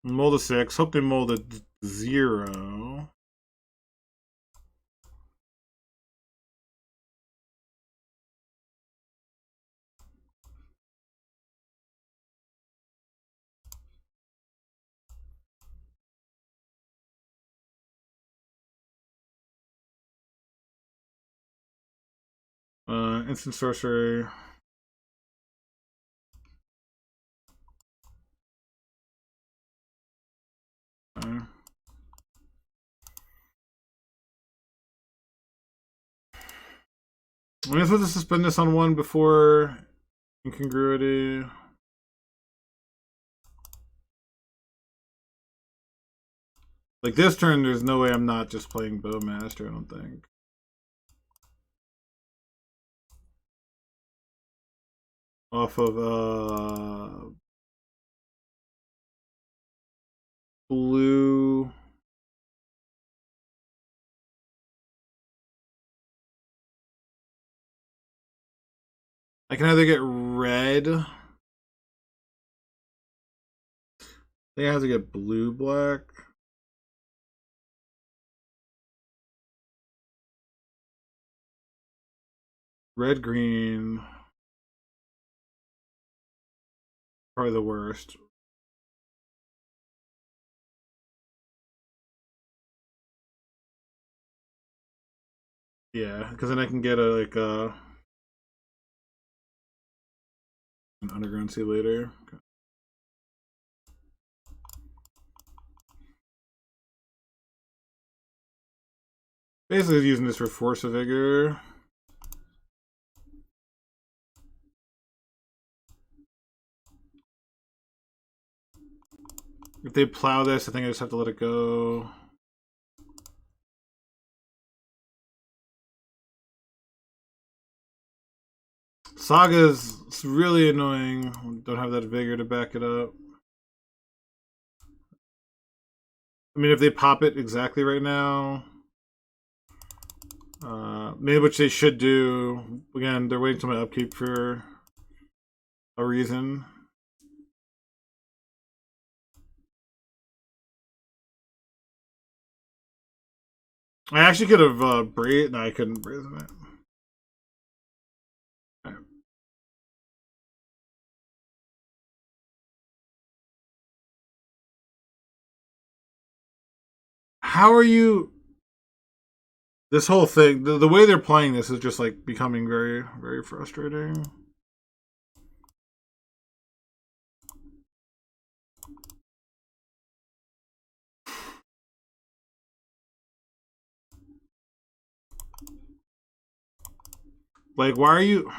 mold a 6. Hope they mold a 0. Instant sorcery. I'm supposed to suspend this on 1 before incongruity. Like this turn, there's no way I'm not just playing Bowmaster, I don't think. Off of blue. I can either get red They have to get blue black. Red green. Probably the worst. Yeah, because then I can get a an underground sea later. Okay. Basically using this for force of vigor. If they plow this, I think I just have to let it go. Saga's really annoying. Don't have that vigor to back it up. I mean, if they pop it exactly right now, maybe which they should do. Again, they're waiting till my upkeep for a reason. I actually could have brazen. No, I couldn't brazen it. Right. How are you? This whole thing, the way they're playing this is just like becoming very, very frustrating. Like, why are you?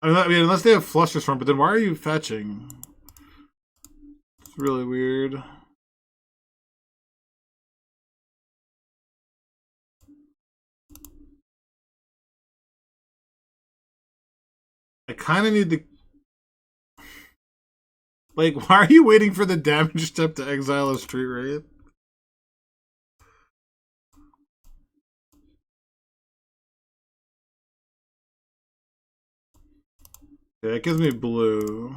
I mean, unless they have flushes from, but then why are you fetching? It's really weird. I kind of need the. Like, why are you waiting for the damage step to exile a street wraith? Yeah, it gives me blue.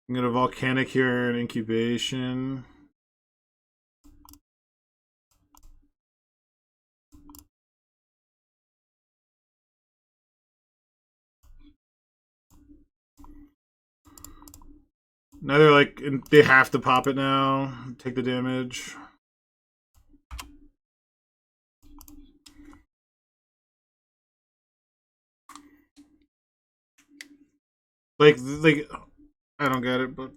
I'm gonna volcanic here and incubation. Now they're like they have to pop it now. Take the damage. Like I don't get it, but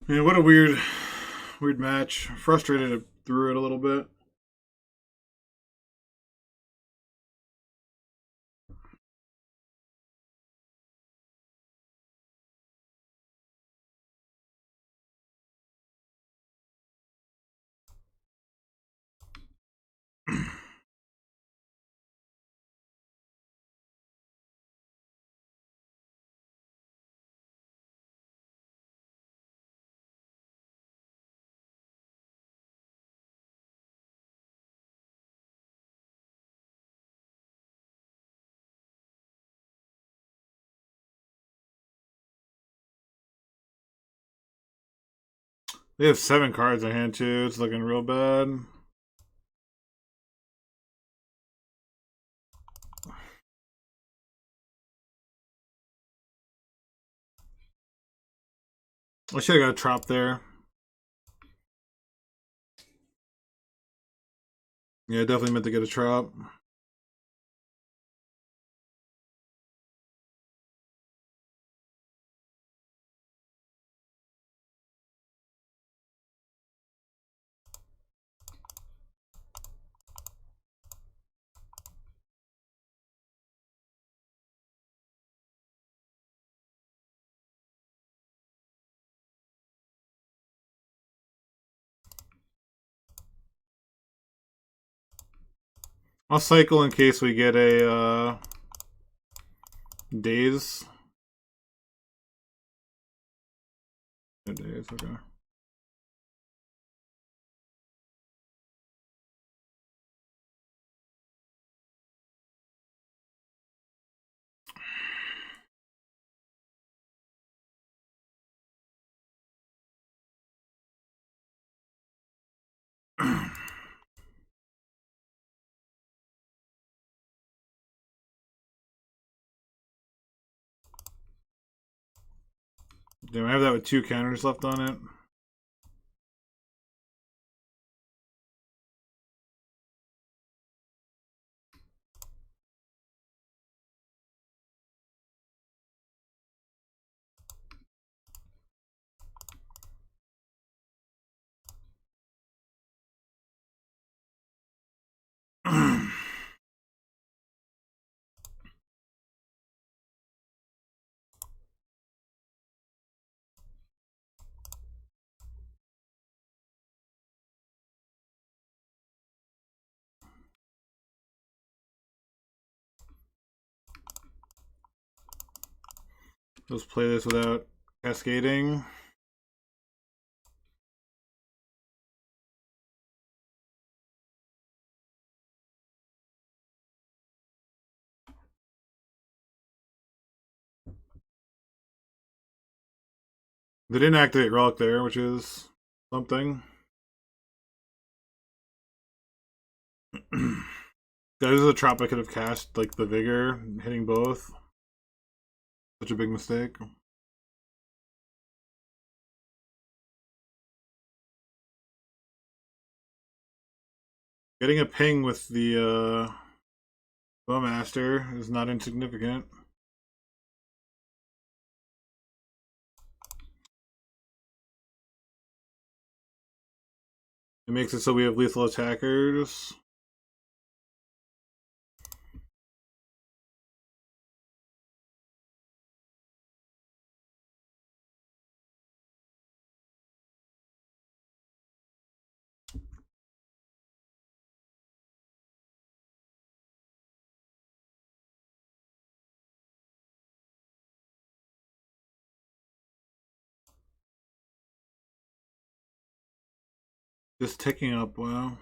man, what a weird match. Frustrated through it a little bit. They have 7 cards in hand too. It's looking real bad. I should have got a trop there. Yeah, definitely meant to get a trop. I'll cycle in case we get a daze. Daze, okay. Damn, I have that with 2 counters left on it. Let's play this without cascading. They didn't activate Relic there, which is something. That is a trop I could have cast, like the Vigor, hitting both. Such a big mistake. Getting a ping with the Bowmaster is not insignificant. It makes it so we have lethal attackers. Just ticking up, wow.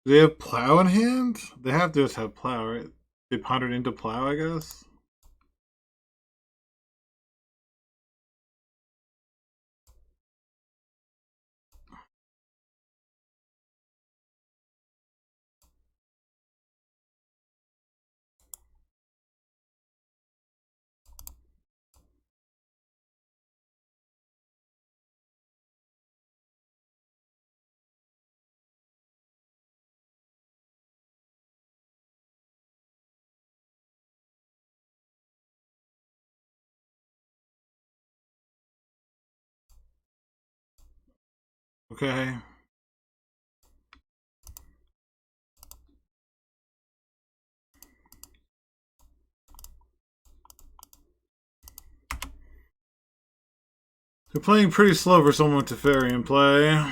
Do they have Plow in hand? They have to just have Plow, right? They pondered into Plow, I guess? Okay. They're playing pretty slow for someone with Teferi in play.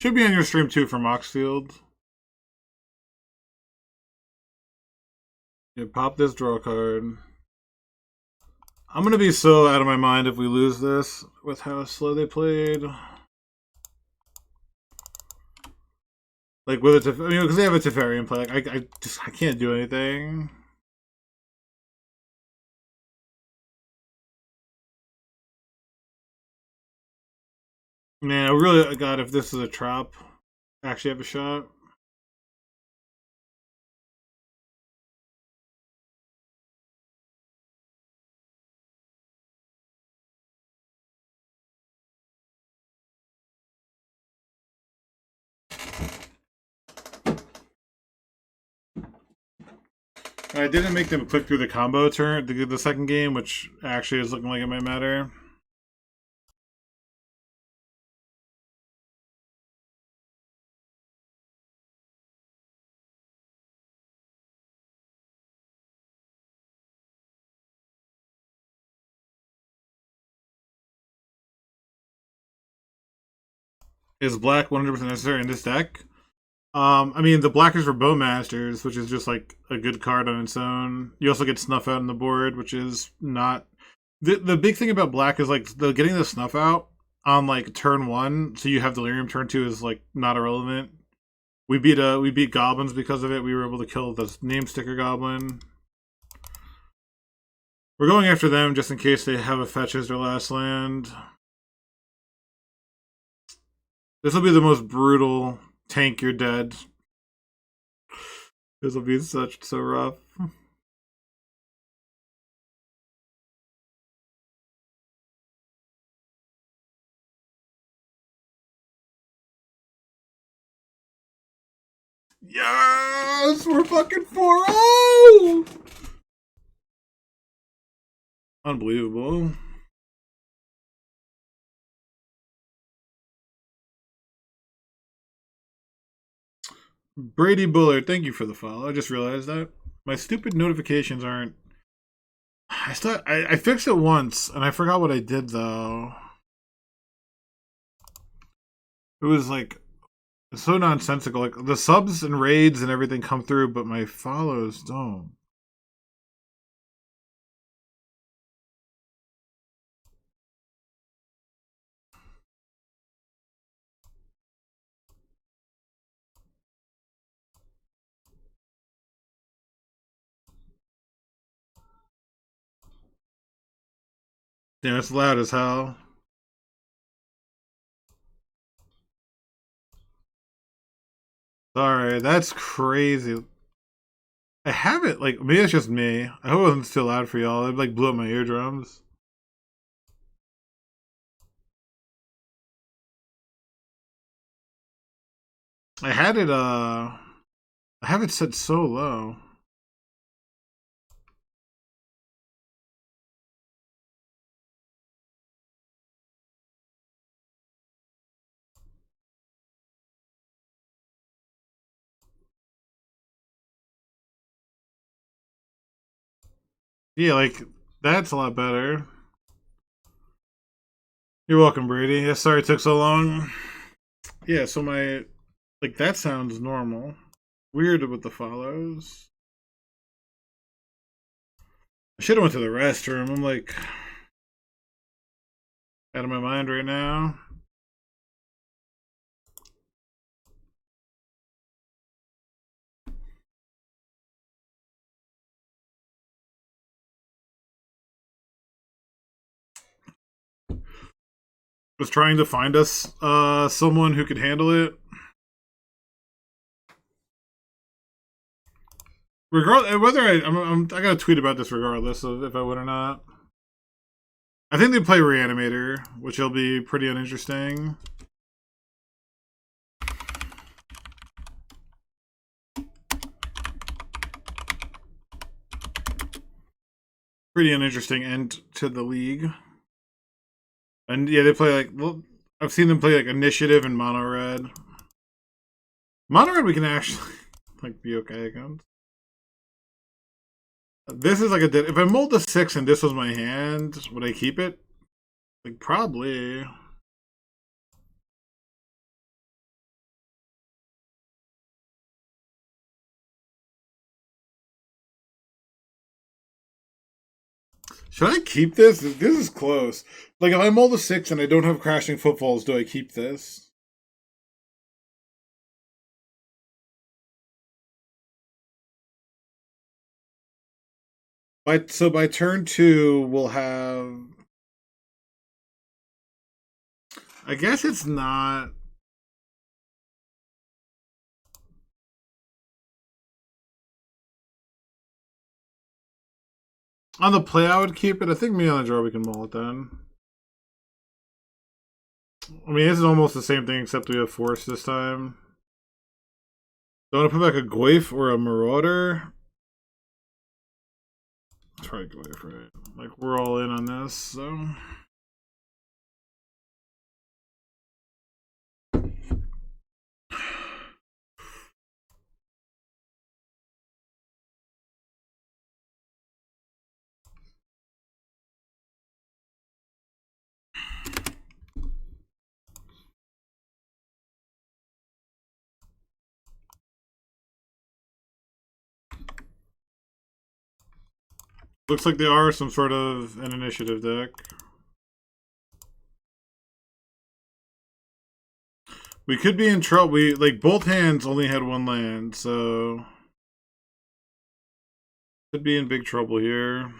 Should be on your stream too for Moxfield. Yeah, pop this draw card. I'm gonna be so out of my mind if we lose this with how slow they played. Like with a, because they have a Teferian play. Like I can't do anything. Man, I really, God, if this is a trap, I actually have a shot. I didn't make them click through the combo turn, the second game, which actually is looking like it might matter. Is black 100% necessary in this deck? I mean, the black is for Bowmasters, which is just like a good card on its own. You also get Snuff Out on the board, which is not the big thing about black is like the getting the Snuff Out on like turn one, so you have Delirium turn two is like not irrelevant. We beat Goblins because of it. We were able to kill the name sticker Goblin. We're going after them just in case they have a fetch as their last land. This will be the most brutal tank you're dead. This will be so rough. Yes! We're fucking 4-0! Unbelievable. Brady Bullard, thank you for the follow. I just realized that. My stupid notifications aren't... I fixed it once, and I forgot what I did, though. It was like... It's so nonsensical. Like, the subs and raids and everything come through, but my follows don't. Damn, it's loud as hell. Sorry, that's crazy. I have it, like, maybe it's just me. I hope it wasn't too loud for y'all. It, like, blew up my eardrums. I had it, I have it set so low. Yeah, like, that's a lot better. You're welcome, Brady. Yeah, sorry it took so long. Yeah, so my, like, that sounds normal. Weird with the follows. I should have went to the restroom. I'm, like, out of my mind right now. Was trying to find us someone who could handle it. Regardless, whether I gotta tweet about this regardless of if I would or not. I think they play Reanimator, which will be pretty uninteresting. Pretty uninteresting end to the league. And yeah, they play like, well, I've seen them play like Initiative and Mono Red. Mono Red we can actually like be okay against. This is like a, if I mulled a 6 and this was my hand, would I keep it? Like, probably. Should I keep this? This is close. Like, if I mull the 6 and I don't have crashing footfalls, do I keep this? So by turn 2, we'll have... I guess it's not... On the play, I would keep it. I think maybe on the draw we can mull it then. I mean, this is almost the same thing, except we have force this time. Do I want to put back a Goyf or a Marauder? Try Goyf, right? Like, we're all in on this, so... Looks like they are some sort of an initiative deck. We could be in trouble. We, like, both hands only had 1 land, so... Could be in big trouble here.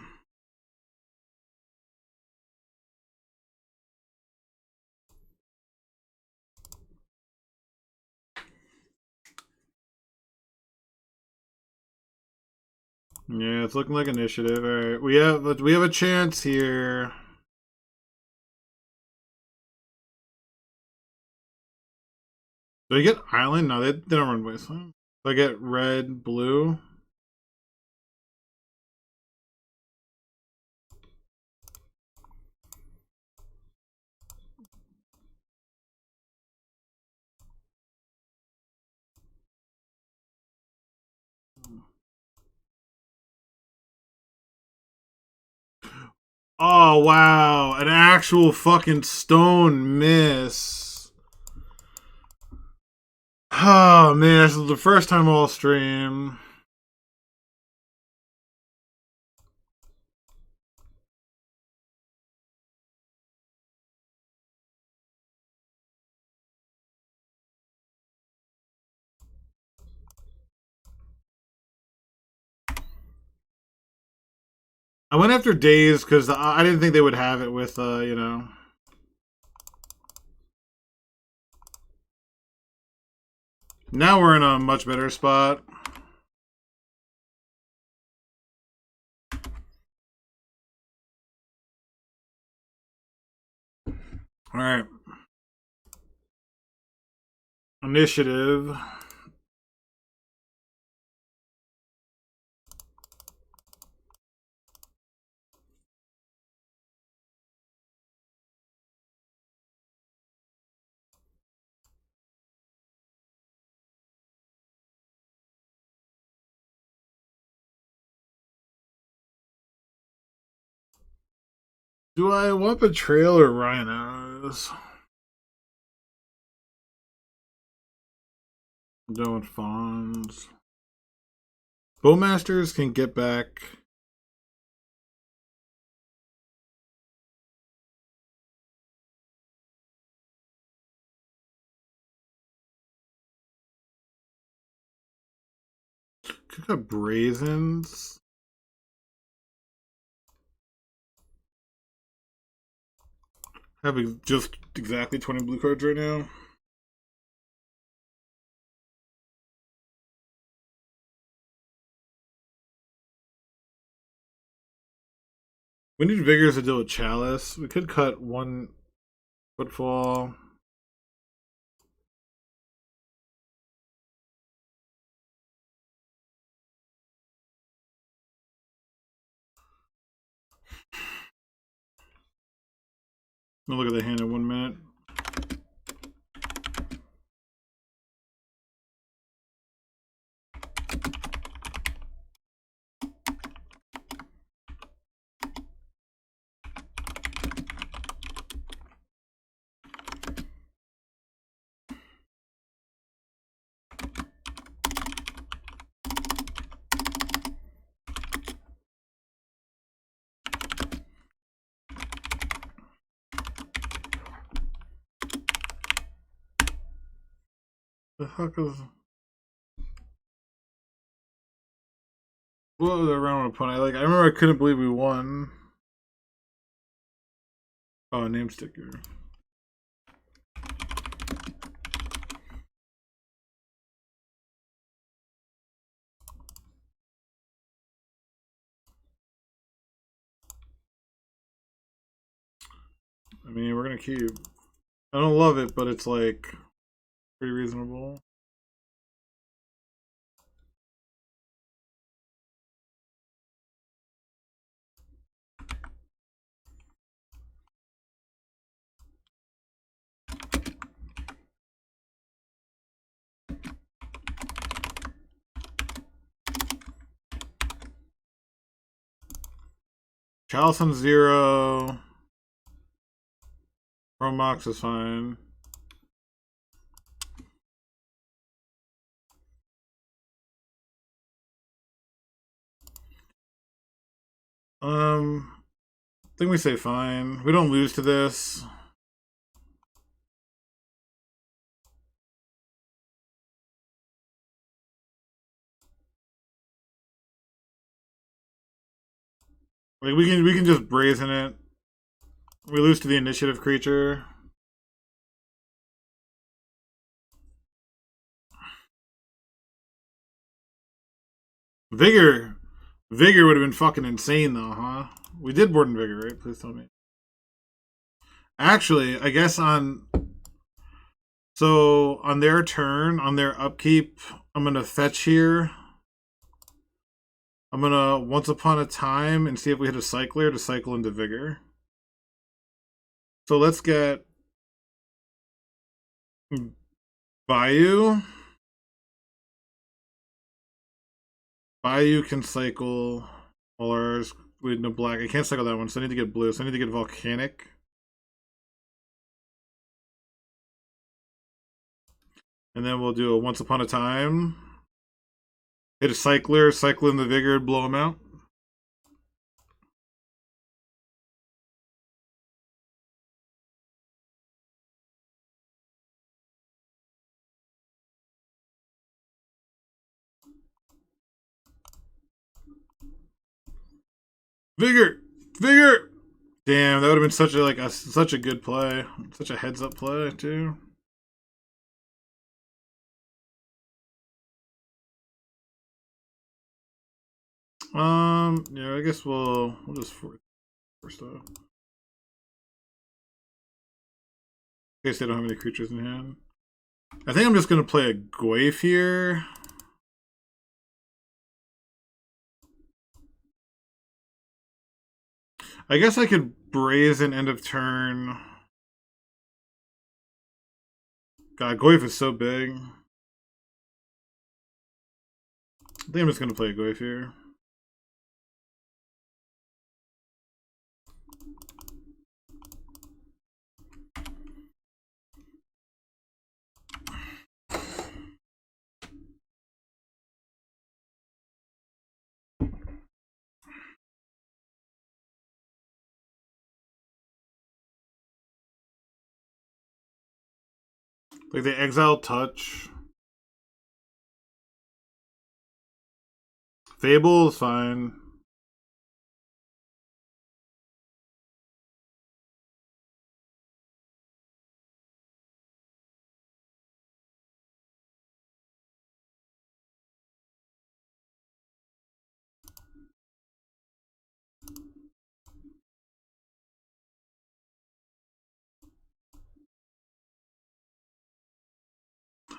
Yeah, it's looking like initiative. All right, we have a chance here. Do I get island? No, they don't run wasteland. Do I get red, blue? Oh wow, an actual fucking stone miss. Oh man, this is the first time I'll stream. I went after Days because I didn't think they would have it with, you know. Now we're in a much better spot. All right. Initiative. Do I want Betrayal or Rhinos? I'm doing Fawns. Bowmasters can get back. Could have Brazens. Having just exactly 20 blue cards right now. We need Vigors to deal with Chalice. We could cut 1 footfall. I'll look at the hand in 1 minute. The fuck is... What was that round opponent? I remember I couldn't believe we won. Oh, name sticker. I mean, we're gonna keep. I don't love it, but it's like pretty reasonable. Chalice on 0. Romox is fine. I think we say fine. We don't lose to this. Like we can just brazen it. We lose to the initiative creature. Vigor would have been fucking insane though, huh? We did board and Vigor, right? Please tell me. Actually, I guess on their turn, on their upkeep, I'm gonna fetch here. I'm gonna Once Upon a Time and see if we hit a cycler to cycle into Vigor. So let's get Bayou. Bayou can cycle all ours. We no black. I can't cycle that one, so I need to get blue. So I need to get Volcanic. And then we'll do a Once Upon a Time. Hit a cycler, cycle in the Vigor, blow him out. Vigor! Vigor! Damn, that would have been such a good play. Such a heads up play, too. Yeah, I guess we'll just first off. In case they don't have any creatures in hand. I think I'm just gonna play a Gwaif here. I guess I could brazen end of turn. God, Gwaif is so big. I think I'm just gonna play a Gwaif here. Like the Exile Touch. Fable is fine.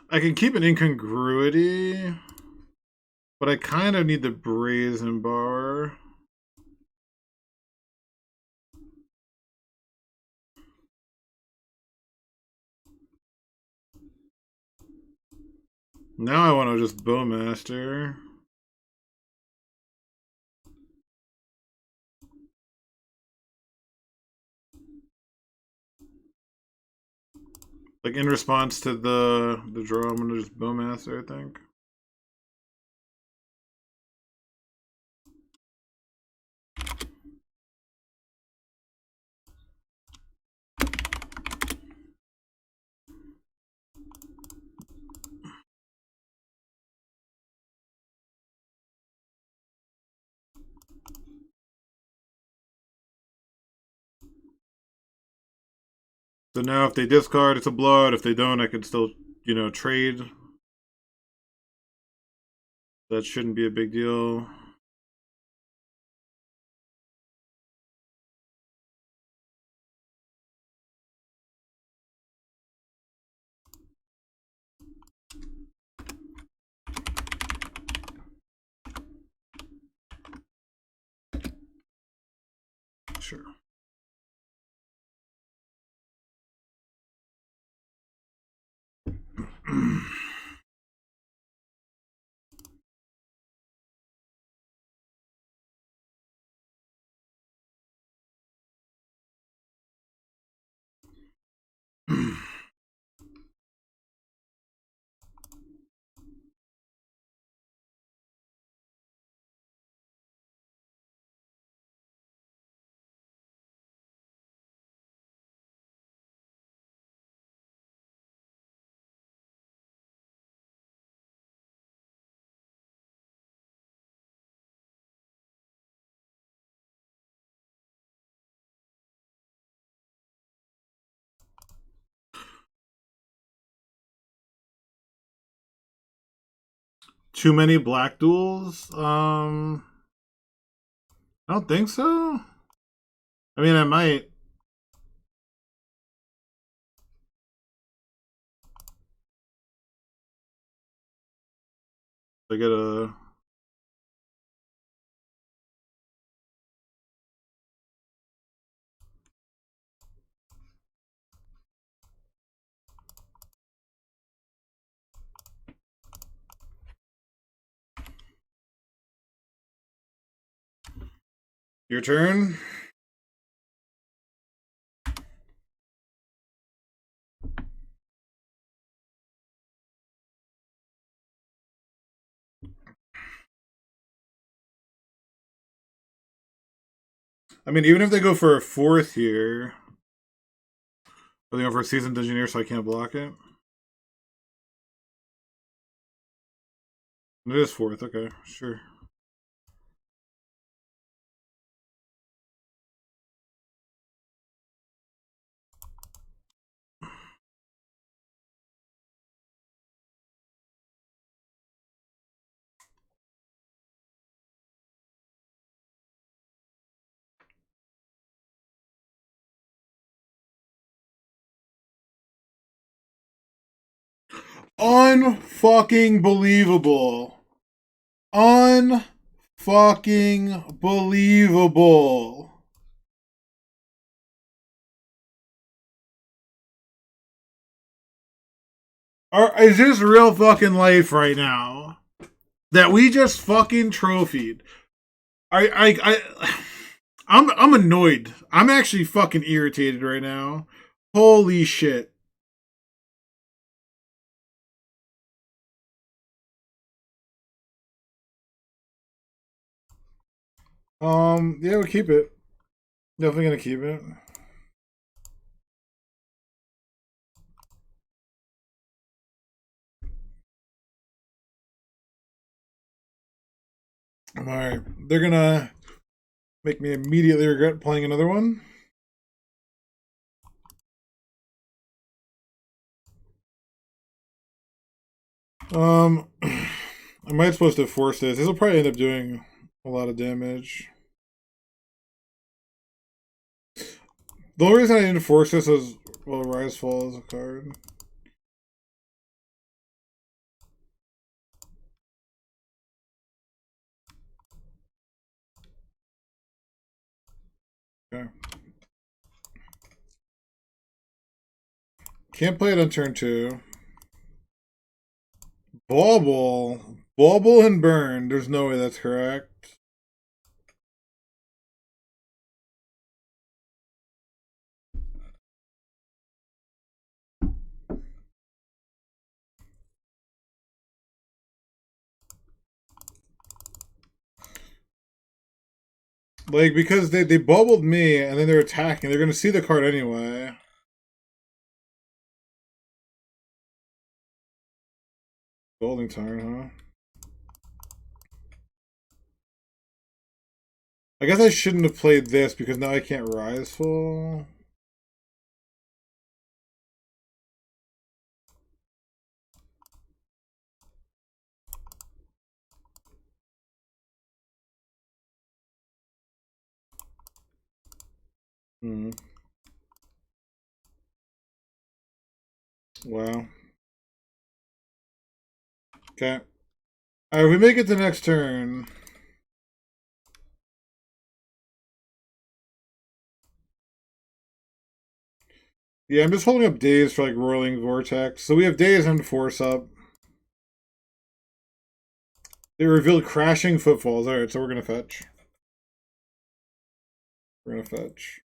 I can keep an Incongruity, but I kind of need the Brazen Bar. Now I want to just Bowmaster. Like in response to the draw, I'm gonna just Bowmaster, I think. So now if they discard, it's a blowout. If they don't, I can still, you know, trade. That shouldn't be a big deal. Sure. Too many black duels? I don't think so. I mean, I might. I get a. Your turn. I mean, even if they go for a fourth here, are they going for a seasoned engineer so I can't block it? It is fourth, okay, sure. Unfucking believable. Unfucking believable. Is this real fucking life right now? That we just fucking trophied. I'm annoyed. I'm actually fucking irritated right now. Holy shit. Yeah, we'll keep it. Definitely gonna keep it. Alright. They're gonna make me immediately regret playing another one. I might supposed to force this. This will probably end up doing a lot of damage. The only reason I didn't force this is, well, Rise Fall is a card. Okay. Can't play it on turn 2. Bauble. Bauble and burn. There's no way that's correct. Like, because they bubbled me and then they're attacking. They're going to see the card anyway. Golding turn, huh? I guess I shouldn't have played this because now I can't Rise Full. Hmm. Wow. Okay. Alright, we make it the next turn. Yeah, I'm just holding up days for like Roiling Vortex. So we have days and force up. They revealed crashing footfalls. Alright, so we're gonna fetch. We're gonna fetch.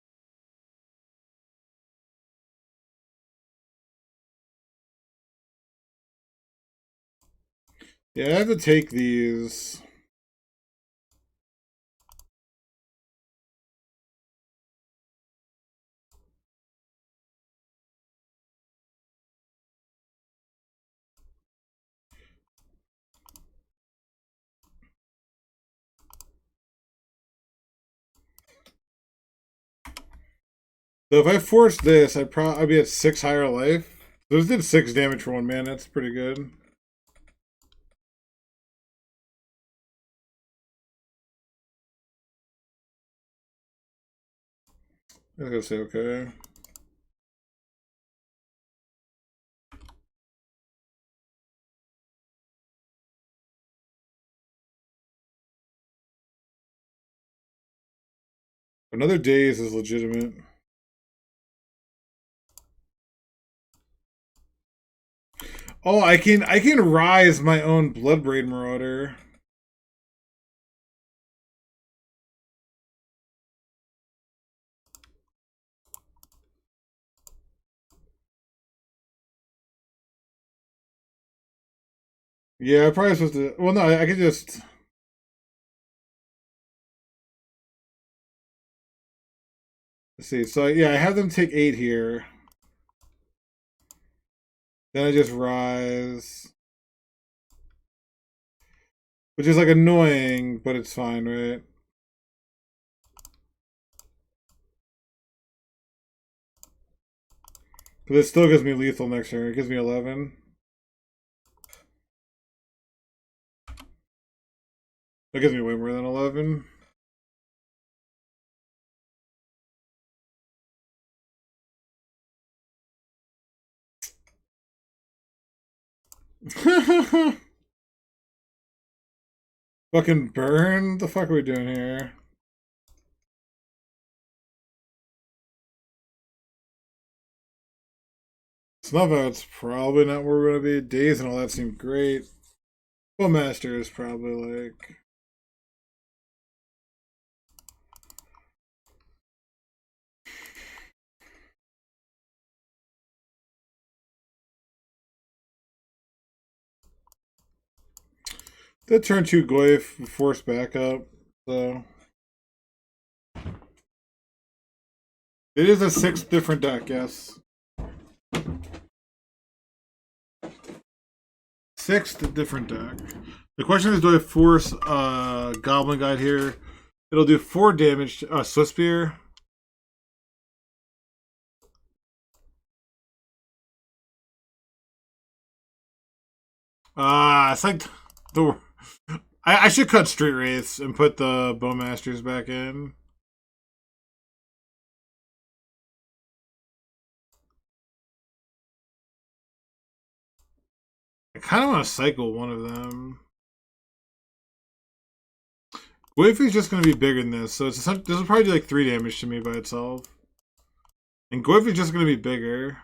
Yeah, I have to take these. So if I force this, I'd be at 6 higher life. So this did 6 damage for 1 man. That's pretty good. I was gonna say okay. Another daze is legitimate. Oh, I can rise my own Bloodbraid Marauder. Yeah, I'm probably supposed to. Well, no, I could just. Let's see. So yeah, I have them take 8 here. Then I just rise, which is like annoying, but it's fine, right? But it still gives me lethal next turn. It gives me 11. That gives me way more than 11. Fucking burn? The fuck are we doing here? Snuff probably not where we're gonna be. Days and all that seem great. Master is probably like. That turn 2 Goyf force back up, so. It is a 6th different deck, yes. 6th different deck. The question is, do I force Goblin Guide here? It'll do 4 damage to Swiftspear. It's like the. I should cut Street Wraiths and put the Bowmasters back in. I kind of want to cycle one of them. Goyfi's just going to be bigger than this, so this will probably do like 3 damage to me by itself. And Goyfi's just going to be bigger.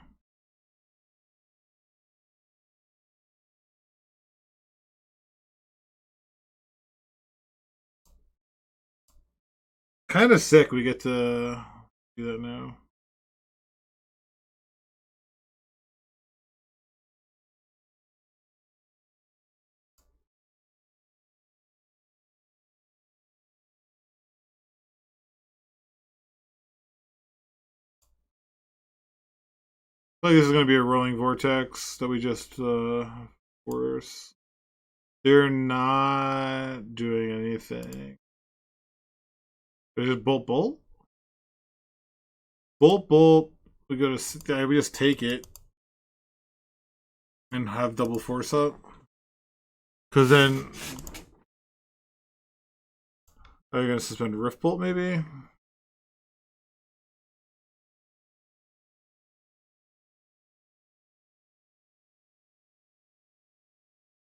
Kind of sick we get to do that now. Like this is going to be a rolling vortex that we just force. They're not doing anything. They just bolt. Bolt. We go to we just take it and have double force up. Because then are you gonna suspend Rift Bolt maybe?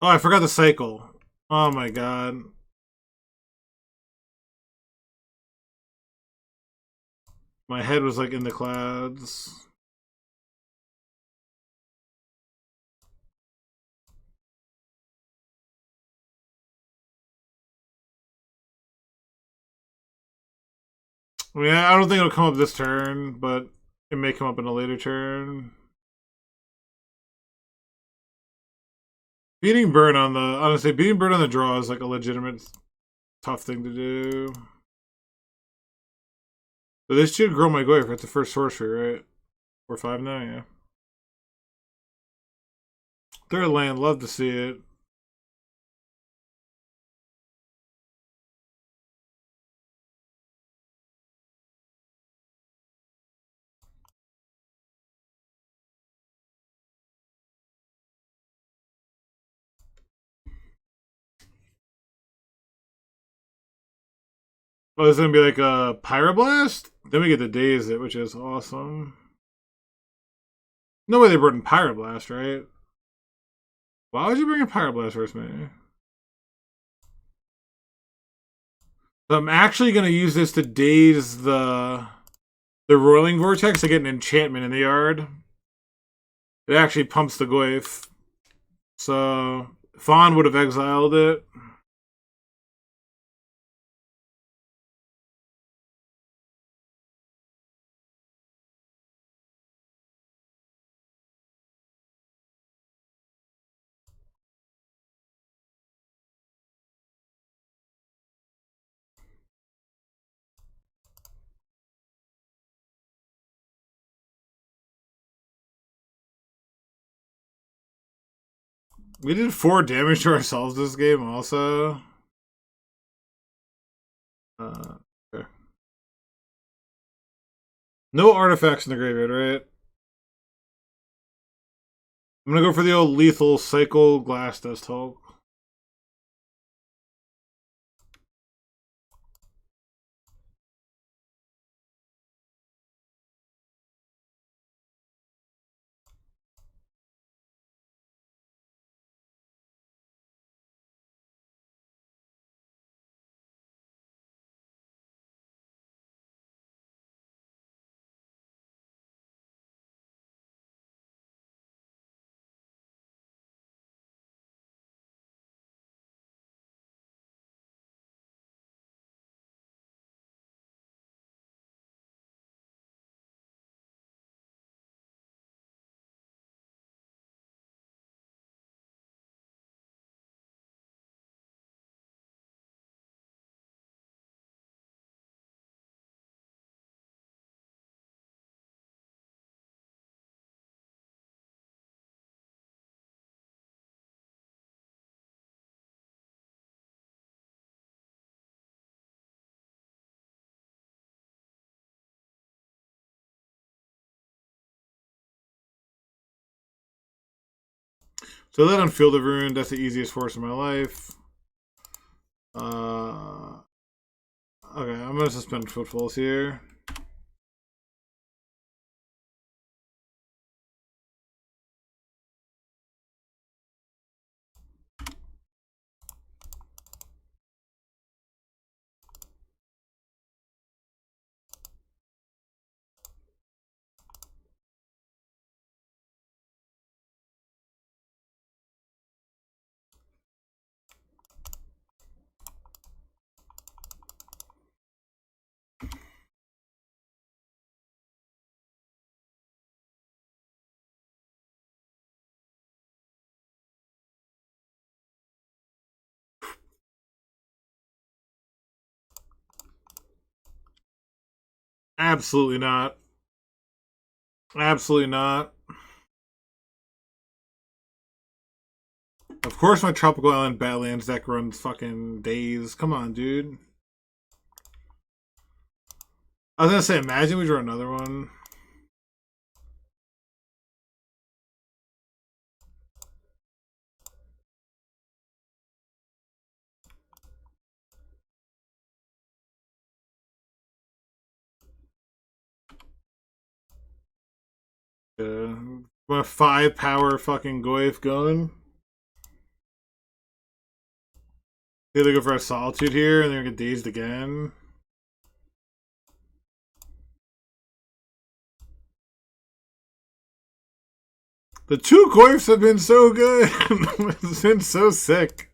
Oh, I forgot the cycle. Oh my god. My head was like in the clouds. I mean, I don't think it'll come up this turn, but it may come up in a later turn. Beating Burn on the honestly, beating Burn on the draw is like a legitimate tough thing to do. But this should grow my Goyf. It's the first sorcery, right? 4/5 now, yeah. Third land, love to see it. Oh, it's gonna be like a Pyroblast? Then we get to Daze it, which is awesome. No way they brought in Pyroblast, right? Why would you bring in Pyroblast first, man? So I'm actually gonna use this to daze the Roiling Vortex to get an enchantment in the yard. It actually pumps the Goyf. So Fawn would have exiled it. We did 4 damage to ourselves this game also. Okay. No artifacts in the graveyard, right? I'm gonna go for the old lethal cycle glass dust Hulk. So that on Field of Ruin, that's the easiest force in my life. Okay, I'm gonna suspend Footfalls here. Absolutely not. Absolutely not. Of course, my Tropical Island Badlands deck runs fucking days. Come on, dude. I was gonna say, imagine we draw another one. My 5 power fucking Goyf going. They either go for a Solitude here and they're gonna get dazed again. The two Coifs have been so good. It's been so sick.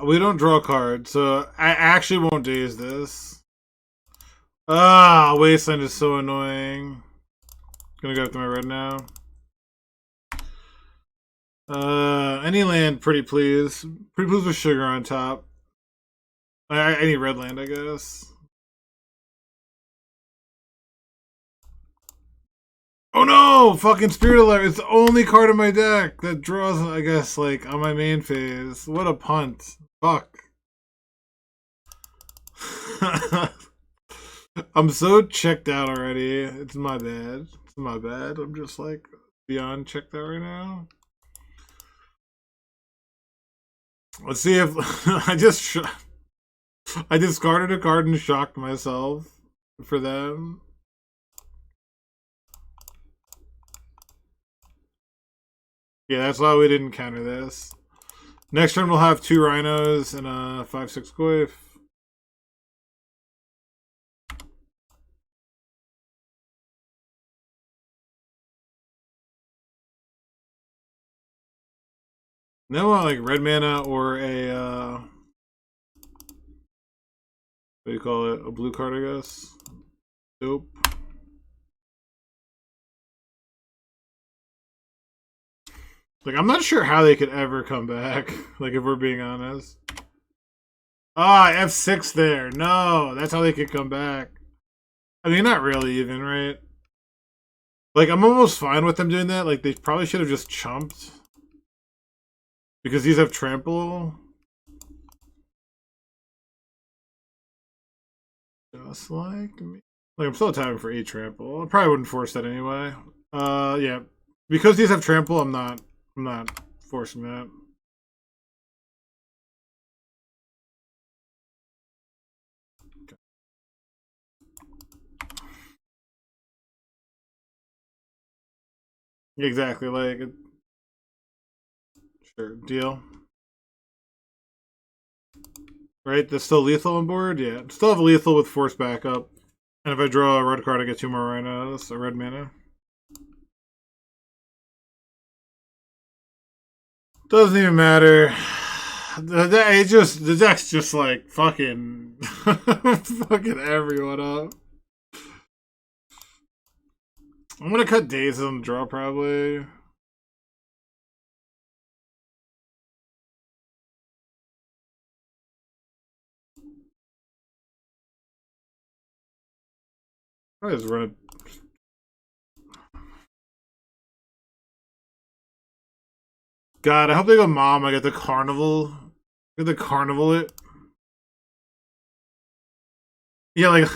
We don't draw cards, so I actually won't daze this. Ah, Wasteland is so annoying. Gonna go after my red now. Any land, pretty please. Pretty please with sugar on top. I need red land, I guess. Oh no! Fucking Spirit Alive. It's the only card in my deck that draws, I guess, like, on my main phase. What a punt. Fuck. I'm so checked out already. It's my bad. It's my bad. I'm just, like, beyond checked out right now. Let's see if I discarded a card and shocked myself for them. Yeah, that's why we didn't counter this. Next turn we'll have 2 Rhinos and a 5/6 Goif. Then we'll have like red mana or a what do you call it? A blue card, I guess. Dope. Like, I'm not sure how they could ever come back. Like, if we're being honest. Ah, F6 there. No, that's how they could come back. I mean, not really even, right? Like, I'm almost fine with them doing that. Like, they probably should have just chumped. Because these have trample. Just like me. Like, I'm still tapping for 8 trample. I probably wouldn't force that anyway. Yeah. Because these have trample, I'm not forcing that. Okay. Exactly, like, sure, deal. Right, that's still lethal on board? Yeah, still have lethal with force backup. And if I draw a red card, I get 2 more Rhinos, a red mana. Doesn't even matter. The deck's just like fucking fucking everyone up. I'm gonna cut Days on the draw probably. I just run it. God, I hope they go Mom. I get the carnival. Get the carnival it. Yeah, like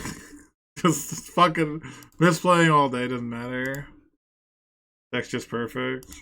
just fucking misplaying all day doesn't matter. Deck's just perfect.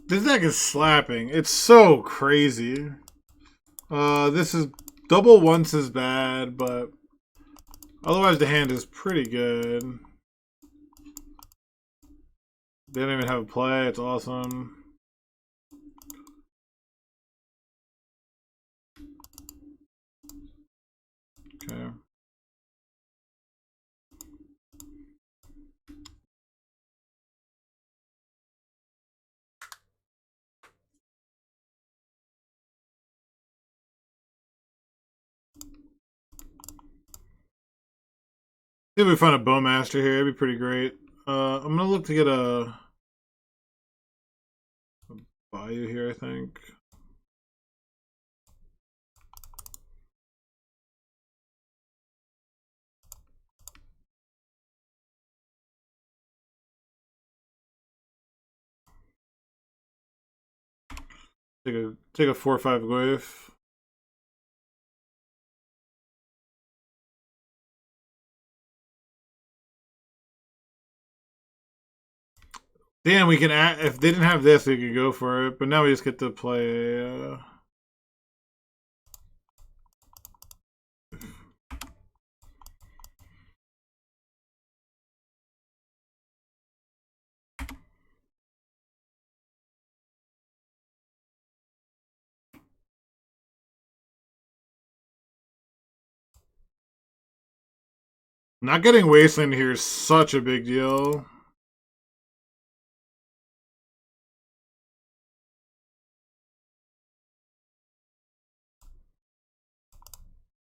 This deck is slapping. It's so crazy. This is double once is bad, but otherwise the hand is pretty good. They don't even have a play. It's awesome. Okay. If we find a Bowmaster here, it'd be pretty great. I'm gonna look to get a Bayou here, I think. Take a 4/5 Glyph. Damn, we can add, if they didn't have this, we could go for it. But now we just get to play. Not getting Wasteland here is such a big deal.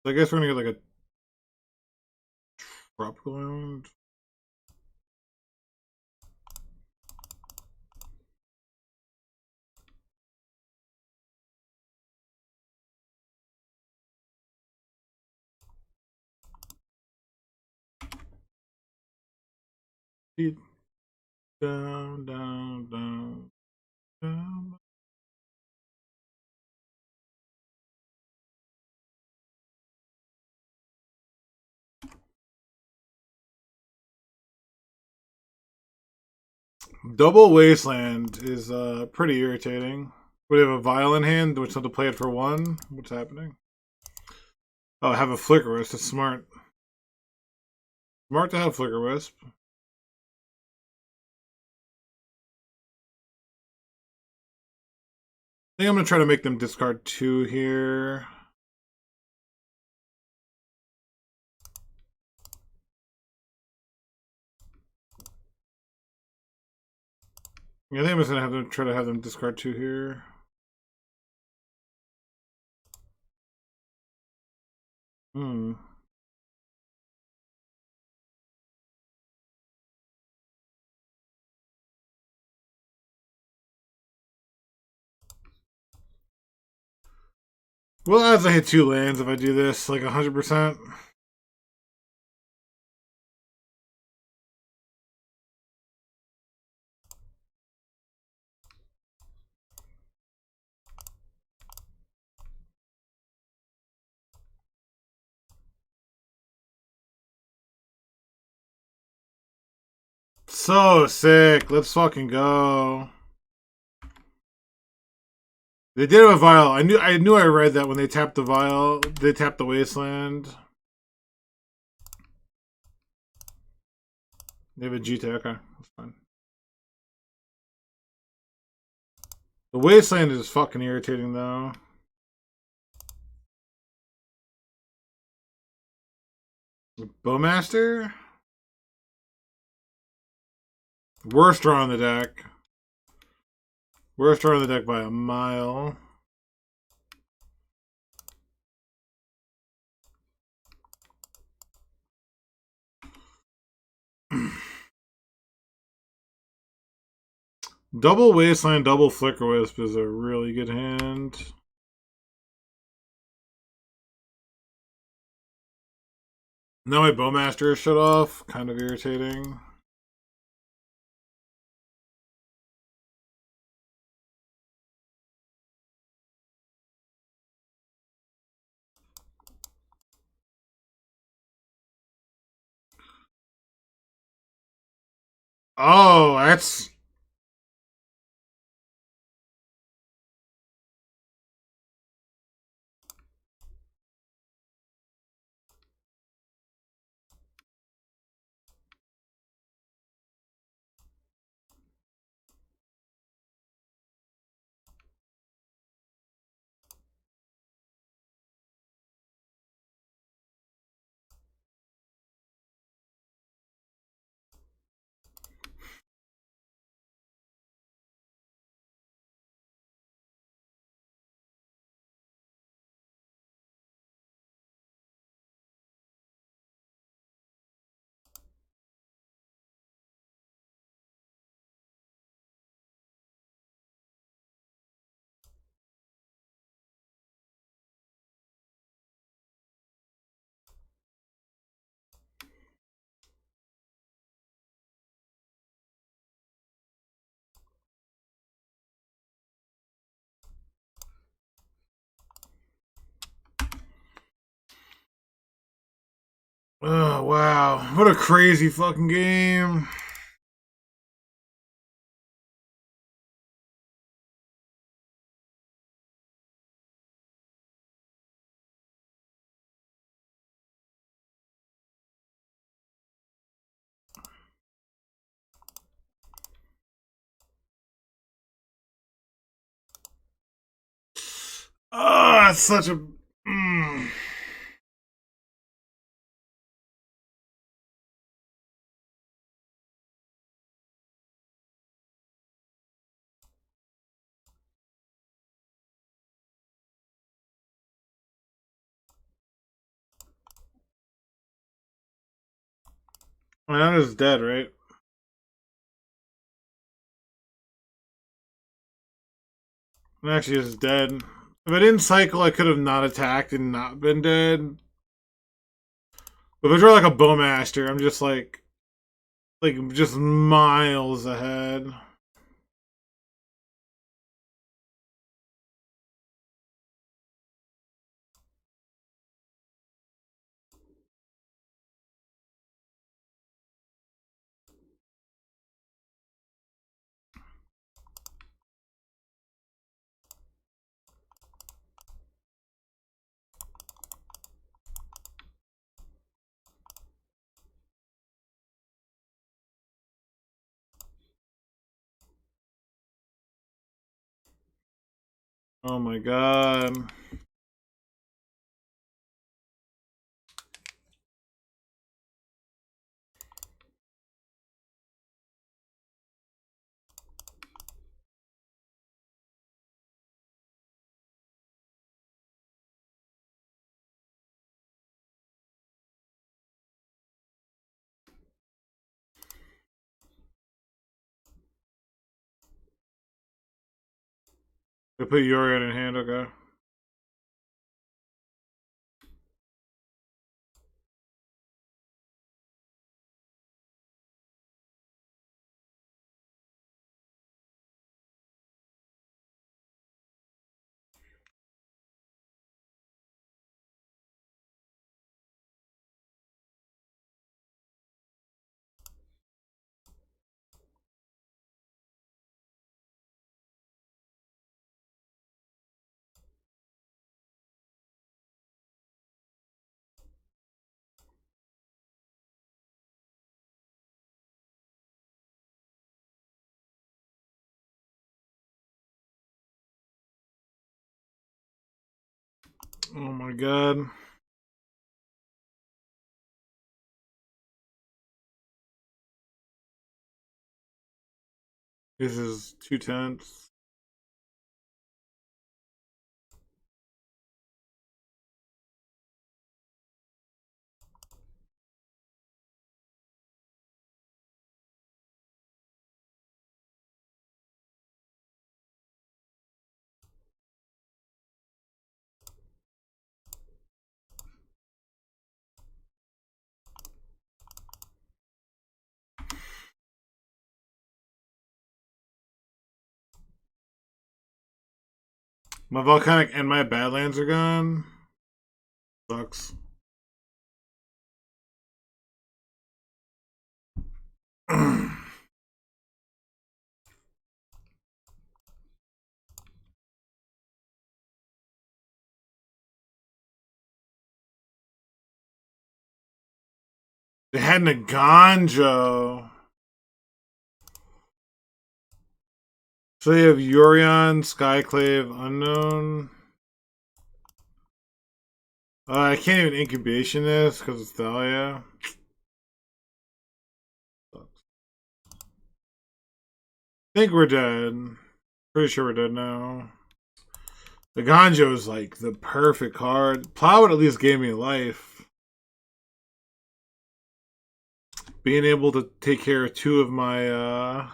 I guess we're gonna get like a tropical island. Down, down, down, down. Double Wasteland is pretty irritating. We have a Violent hand, which have to play it for one. What's happening? Oh, I have a Flicker Wisp. It's smart. Smart to have Flicker Wisp. I think I'm going to try to make them discard 2 here. Yeah, I think I'm just going to try to have them discard 2 here. Hmm. Well, as I hit 2 lands if I do this, like 100%. So sick. Let's fucking go. They did have a vial. I knew I read that when they tapped the vial, they tapped the wasteland. They have a GT, okay. That's fine. The wasteland is fucking irritating though. Bowmaster? Worst draw on the deck. Worst draw on the deck by a mile. Double Wasteland, double Flicker Wisp is a really good hand. Now my Bowmaster is shut off. Kind of irritating. Oh, that's... Oh, wow. What a crazy fucking game. Oh, it's such a. Mm. Diana's dead, right? Actually, is dead. If I didn't cycle, I could have not attacked and not been dead. But if I draw like a bowmaster, I'm just like just miles ahead. Oh my god. I put Yorion in hand, okay. Oh my god. This is 2/10. My volcanic and my badlands are gone. Sucks. They had Naganjo. So you have Yorion, Skyclave, Unknown. I can't even incubation this because it's Thalia. I think we're dead. Pretty sure we're dead now. The Ganjo is like the perfect card. Plowwood at least gave me life. Being able to take care of two of my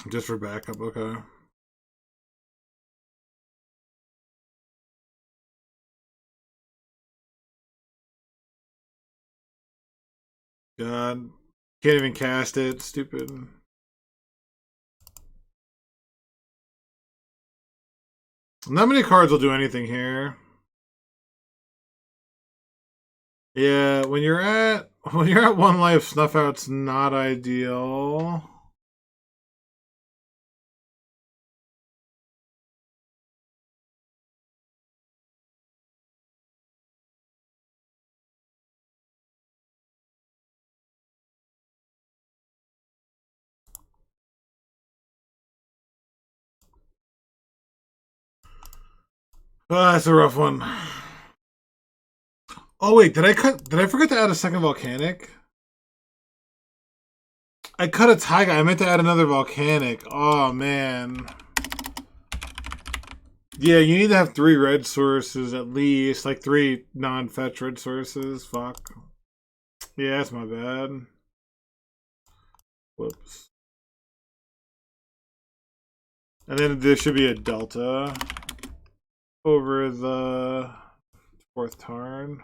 just for backup, okay. God. Can't even cast it. Stupid. Not many cards will do anything here. Yeah, when you're at 1 life, snuff out's not ideal. Oh, that's a rough one. Oh wait, did I forget to add a second volcanic? I cut a taiga. I meant to add another volcanic. Oh man. Yeah, you need to have 3 red sources at least. Like 3 non-fetch red sources. Fuck. Yeah, that's my bad. Whoops. And then there should be a delta over the 4th turn.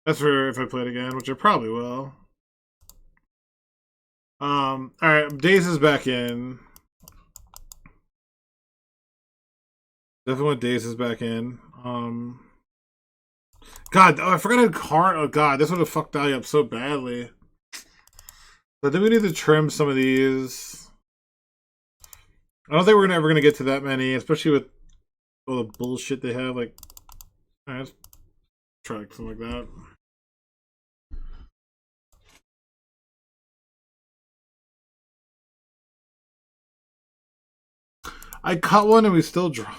That's for if I play it again, which I probably will. Alright, Daze is back in. Definitely want Daze is back in. God, oh, I forgot a card. Oh god, this would have fucked Dahlia up so badly. But then we need to trim some of these. I don't think we're ever gonna get to that many, especially with all the bullshit they have. Like, let's try something like that. I cut one and we still draw.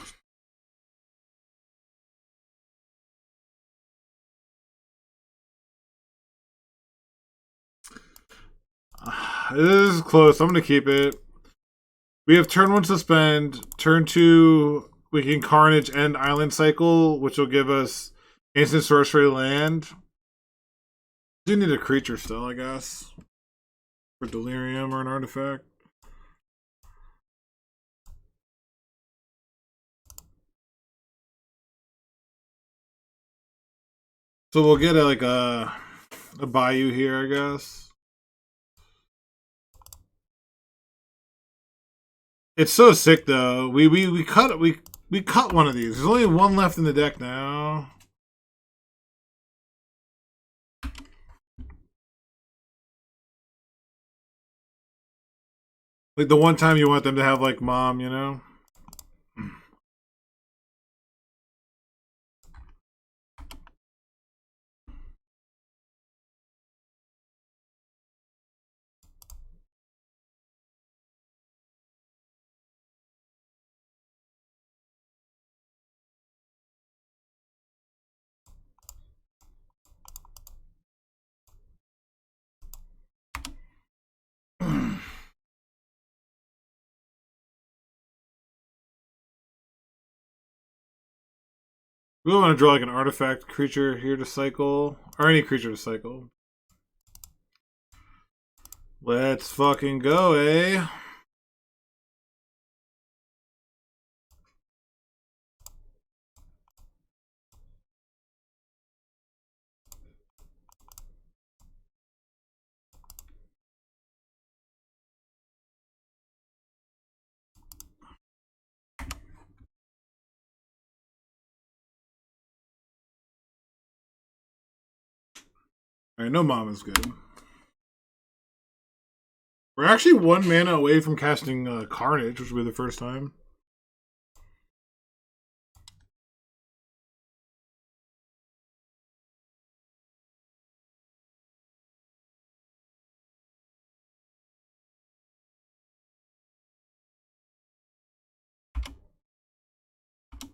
This is close. I'm gonna keep it. We have turn 1 suspend, turn 2 we can Carnage and Island Cycle, which will give us instant sorcery land. Do need a creature still, I guess, for Delirium or an artifact. So we'll get a Bayou here, I guess. It's so sick though. We cut one of these. There's only 1 left in the deck now. Like the one time you want them to have like mom, you know? We want to draw like an artifact creature here to cycle, or any creature to cycle. Let's fucking go, eh? Alright, no mom is good. We're actually 1 mana away from casting Carnage, which will be the first time.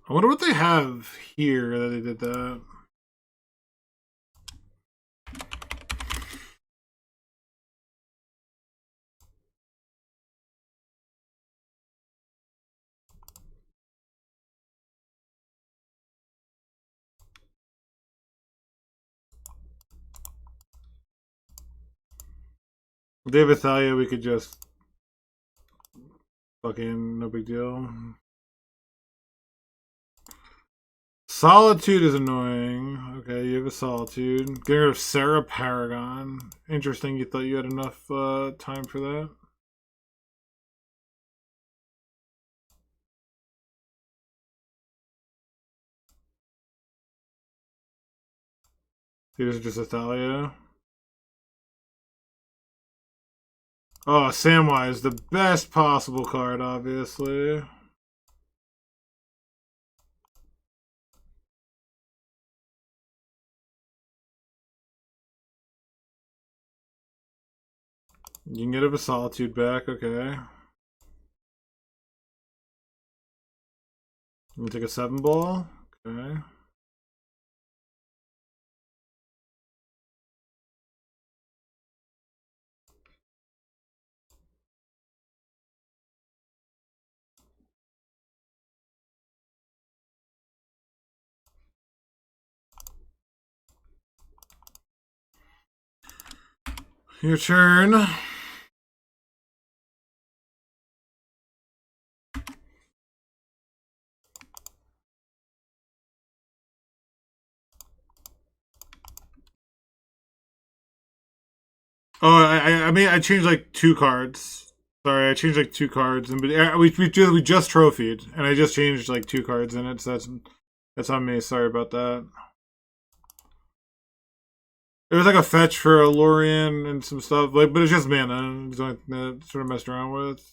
I wonder what they have here that they did that. David Thalia, we could just fucking no big deal. Solitude is annoying. Okay, you have a Solitude. Getting rid of Sarah Paragon. Interesting, you thought you had enough time for that. Here's just a Thalia. Oh, Samwise, the best possible card, obviously. You can get a Solitude back, okay. You take a 7-ball, okay. Your turn. Oh, I mean, I changed like 2 cards. Sorry, I changed like 2 cards, and we just trophied, and I just changed like 2 cards in it. So that's on me. Sorry about that. It was like a fetch for a Lorien and some stuff, like, but it's just mana. It's only that sort of messed around with.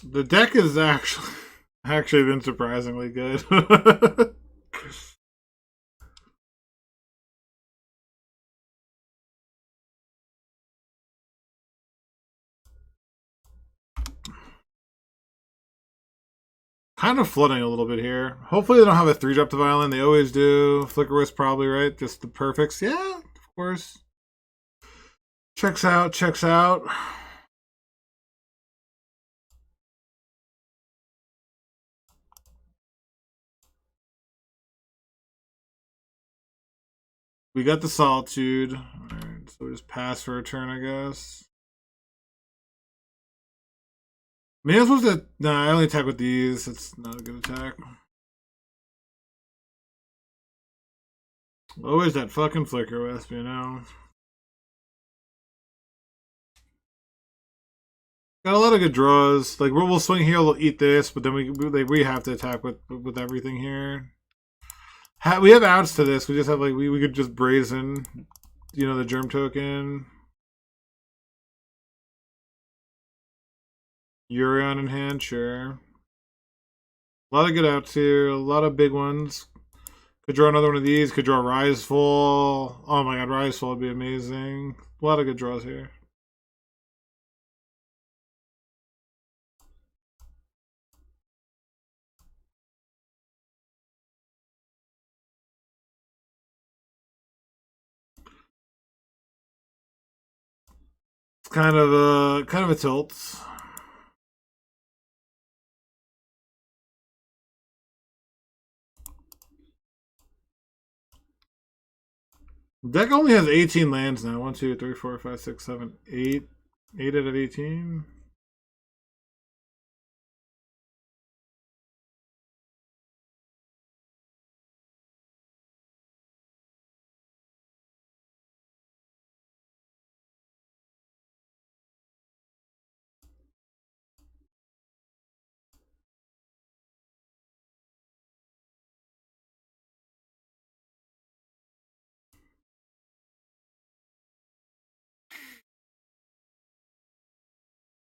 The deck is actually been surprisingly good. Kind of flooding a little bit here. Hopefully they don't have a 3-drop to Violin. They always do. Flicker Wisp probably, right? Just the perfects. Yeah, of course. Checks out, checks out. We got the Solitude. Alright, so we just pass for a turn, I guess. Maybe I'm supposed to... Nah, I only attack with these. It's not a good attack. Always that fucking Flicker Wisp, you know? Got a lot of good draws. Like, we'll swing here, we'll eat this, but then we have to attack with everything here. We have outs to this. We just have, like, we could just brazen, you know, the Germ Token. Yorion in hand, sure. A lot of good outs here. A lot of big ones. Could draw another one of these. Could draw Risefall. Oh my god, Risefall would be amazing. A lot of good draws here. It's kind of a tilt. Deck only has 18 lands now. 1, 2, 3, 4, 5, 6, 7, 8. 8 out of 18.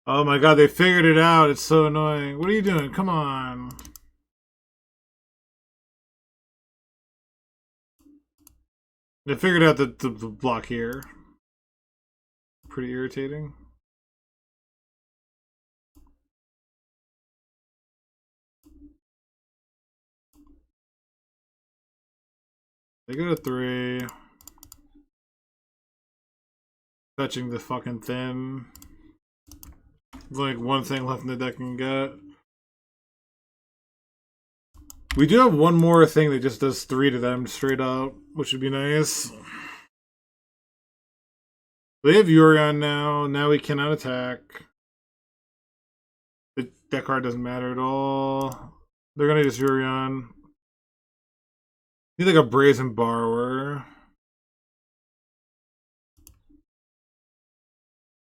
Oh my god, they figured it out. It's so annoying. What are you doing? Come on. They figured out the block here. Pretty irritating. They go to 3. Fetching the fucking thin. There's like one thing left in the deck can get. We do have one more thing that just does 3 to them straight up, which would be nice. They have Yorion now. Now we cannot attack. That card doesn't matter at all. They're gonna just Yorion. Need like a Brazen Borrower.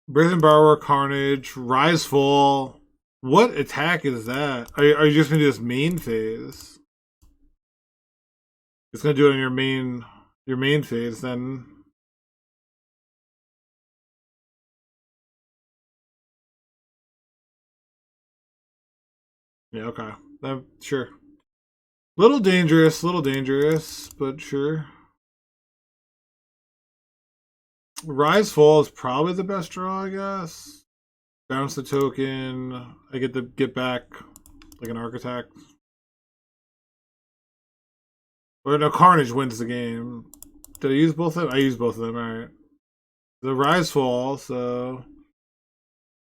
Brazen Borrower, Carnage, Rise Fall. What attack is that? Are you just gonna do this main phase? It's gonna do it on your main phase then. Yeah, okay. Sure. Little dangerous, but sure. Rise Fall is probably the best draw, I guess. Bounce the token. I get to get back like an Architect. Or no, Carnage wins the game. Did I use both of them? I used both of them, alright. The Rise Fall, so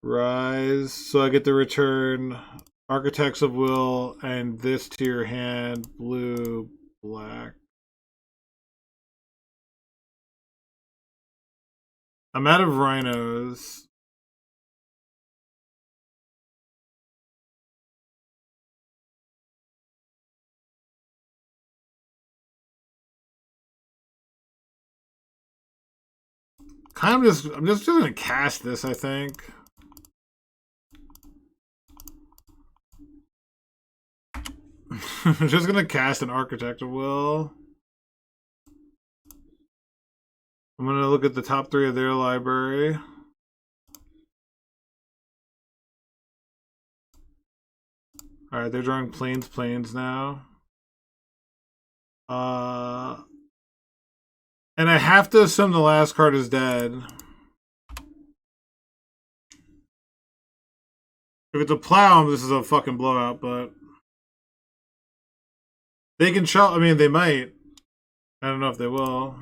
Rise. So I get to return Architects of Will and this to your hand. Blue, black. I'm out of Rhinos. I'm just gonna cast this, I think. I'm just gonna cast an Architect of Will. I'm gonna look at the top 3 of their library. Alright, they're drawing planes now. And I have to assume the last card is dead. If it's a plow, this is a fucking blowout, but they can shuffle. I mean, they might. I don't know if they will.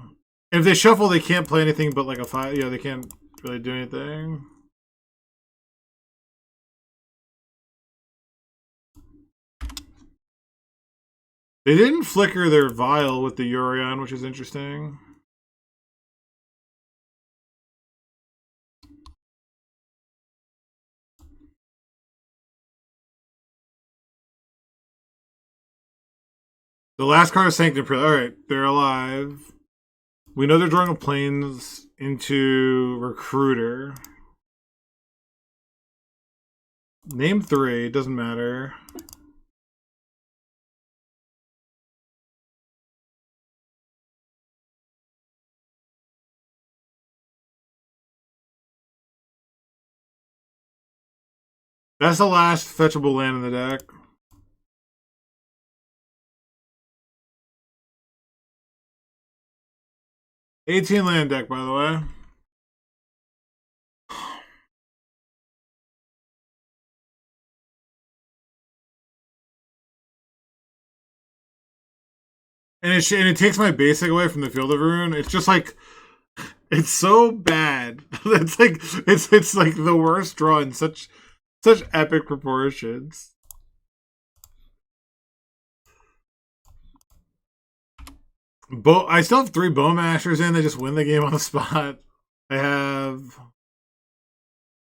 And if they shuffle, they can't play anything but like a 5. Yeah, they can't really do anything. They didn't flicker their vial with the Yorion, which is interesting. The last card is Sanctum Prelate. Alright, they're alive. We know they're drawing a planes into Recruiter. Name 3, doesn't matter. That's the last fetchable land in the deck. $18 land deck, by the way. And it takes my basic away from the Field of Ruin. It's just like it's so bad. It's like it's like the worst draw in such epic proportions. I still have 3 Bowmasters in. They just win the game on the spot. I have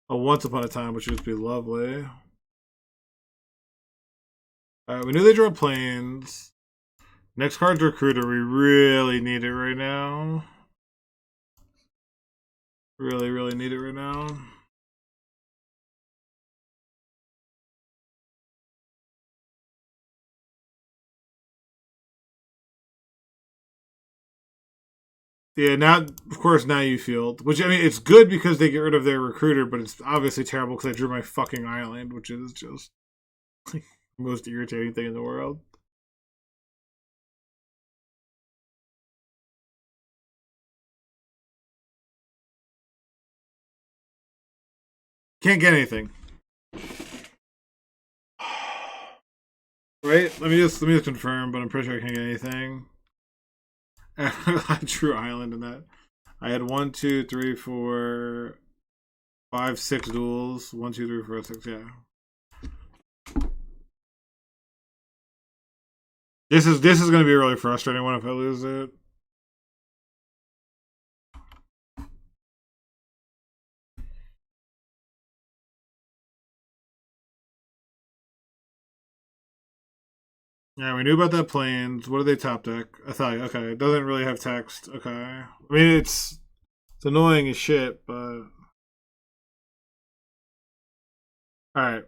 a Once Upon a Time, which would be lovely. Alright, we knew they draw planes. Next card's Recruiter. We really need it right now. Really, really need it right now. Yeah, now, of course, now you field. Which, I mean, it's good because they get rid of their Recruiter, but it's obviously terrible because I drew my fucking island, which is just like, the most irritating thing in the world. Can't get anything. Right? Let me just confirm, but I'm pretty sure I can't get anything. I drew island in that. I had 1, 2, 3, 4, 5, 6 duels. 1, 2, 3, 4, 6. Yeah. This is going to be a really frustrating one if I lose it. Yeah, we knew about that planes. What do they top deck? I thought, okay, it doesn't really have text. Okay. I mean, it's annoying as shit, but. Alright.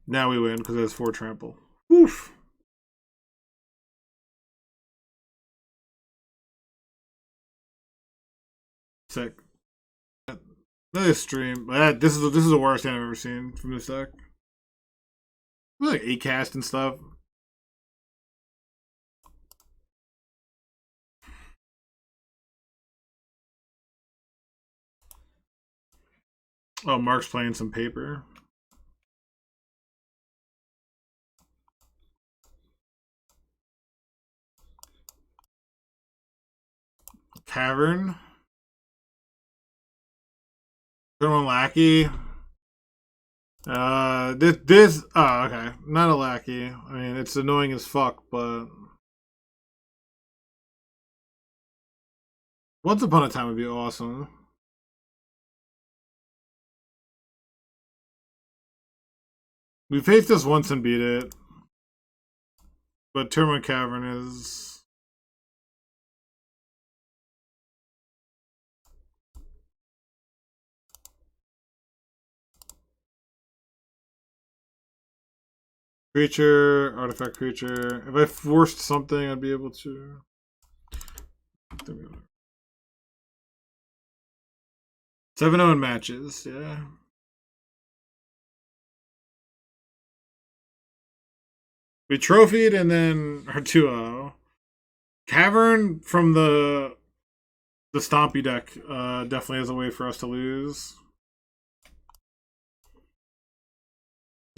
Now we win because it has 4 trample. Oof. Sick. Another stream. This is the worst hand I've ever seen from this deck. Like 8 cast and stuff. Oh, Mark's playing some paper. Cavern. Thermal Lackey. This. Oh, okay. Not a Lackey. I mean, it's annoying as fuck, but. Once Upon a Time would be awesome. We faced this once and beat it. But Termite Cavern is. Creature, artifact creature. If I forced something, I'd be able to. 7-0 in matches, yeah. We trophied and then our 2-0. Cavern from the Stompy deck definitely has a way for us to lose.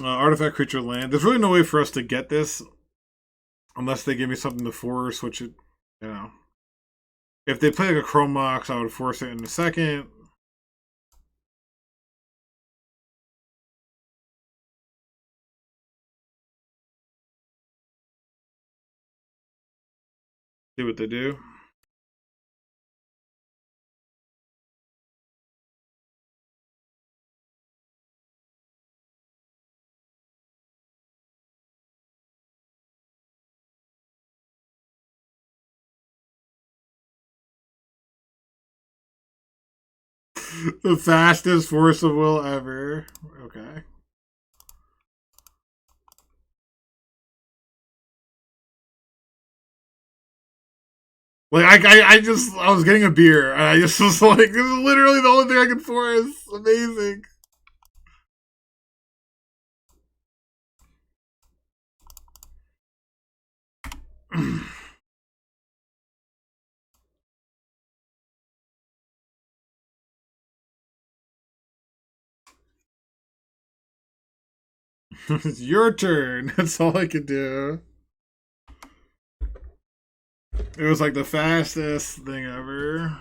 Artifact creature land. There's really no way for us to get this unless they give me something to force, which it, you know. If they play like a Chrome Mox, I would force it in a second. See what they do. The fastest force of will ever. Okay. Like I was getting a beer and I just was like, this is literally the only thing I can force. Amazing. It's your turn. That's all I could do. It was like the fastest thing ever.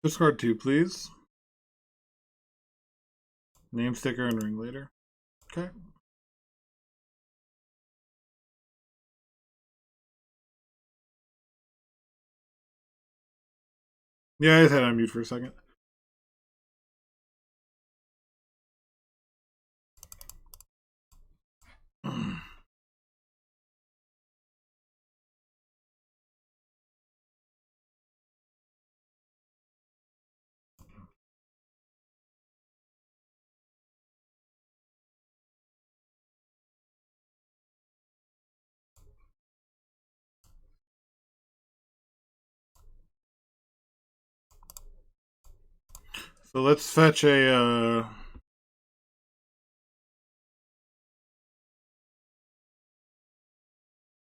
Discard 2, please. Name sticker and ringleader. Okay. Yeah, I just had it on mute for a second. So let's fetch a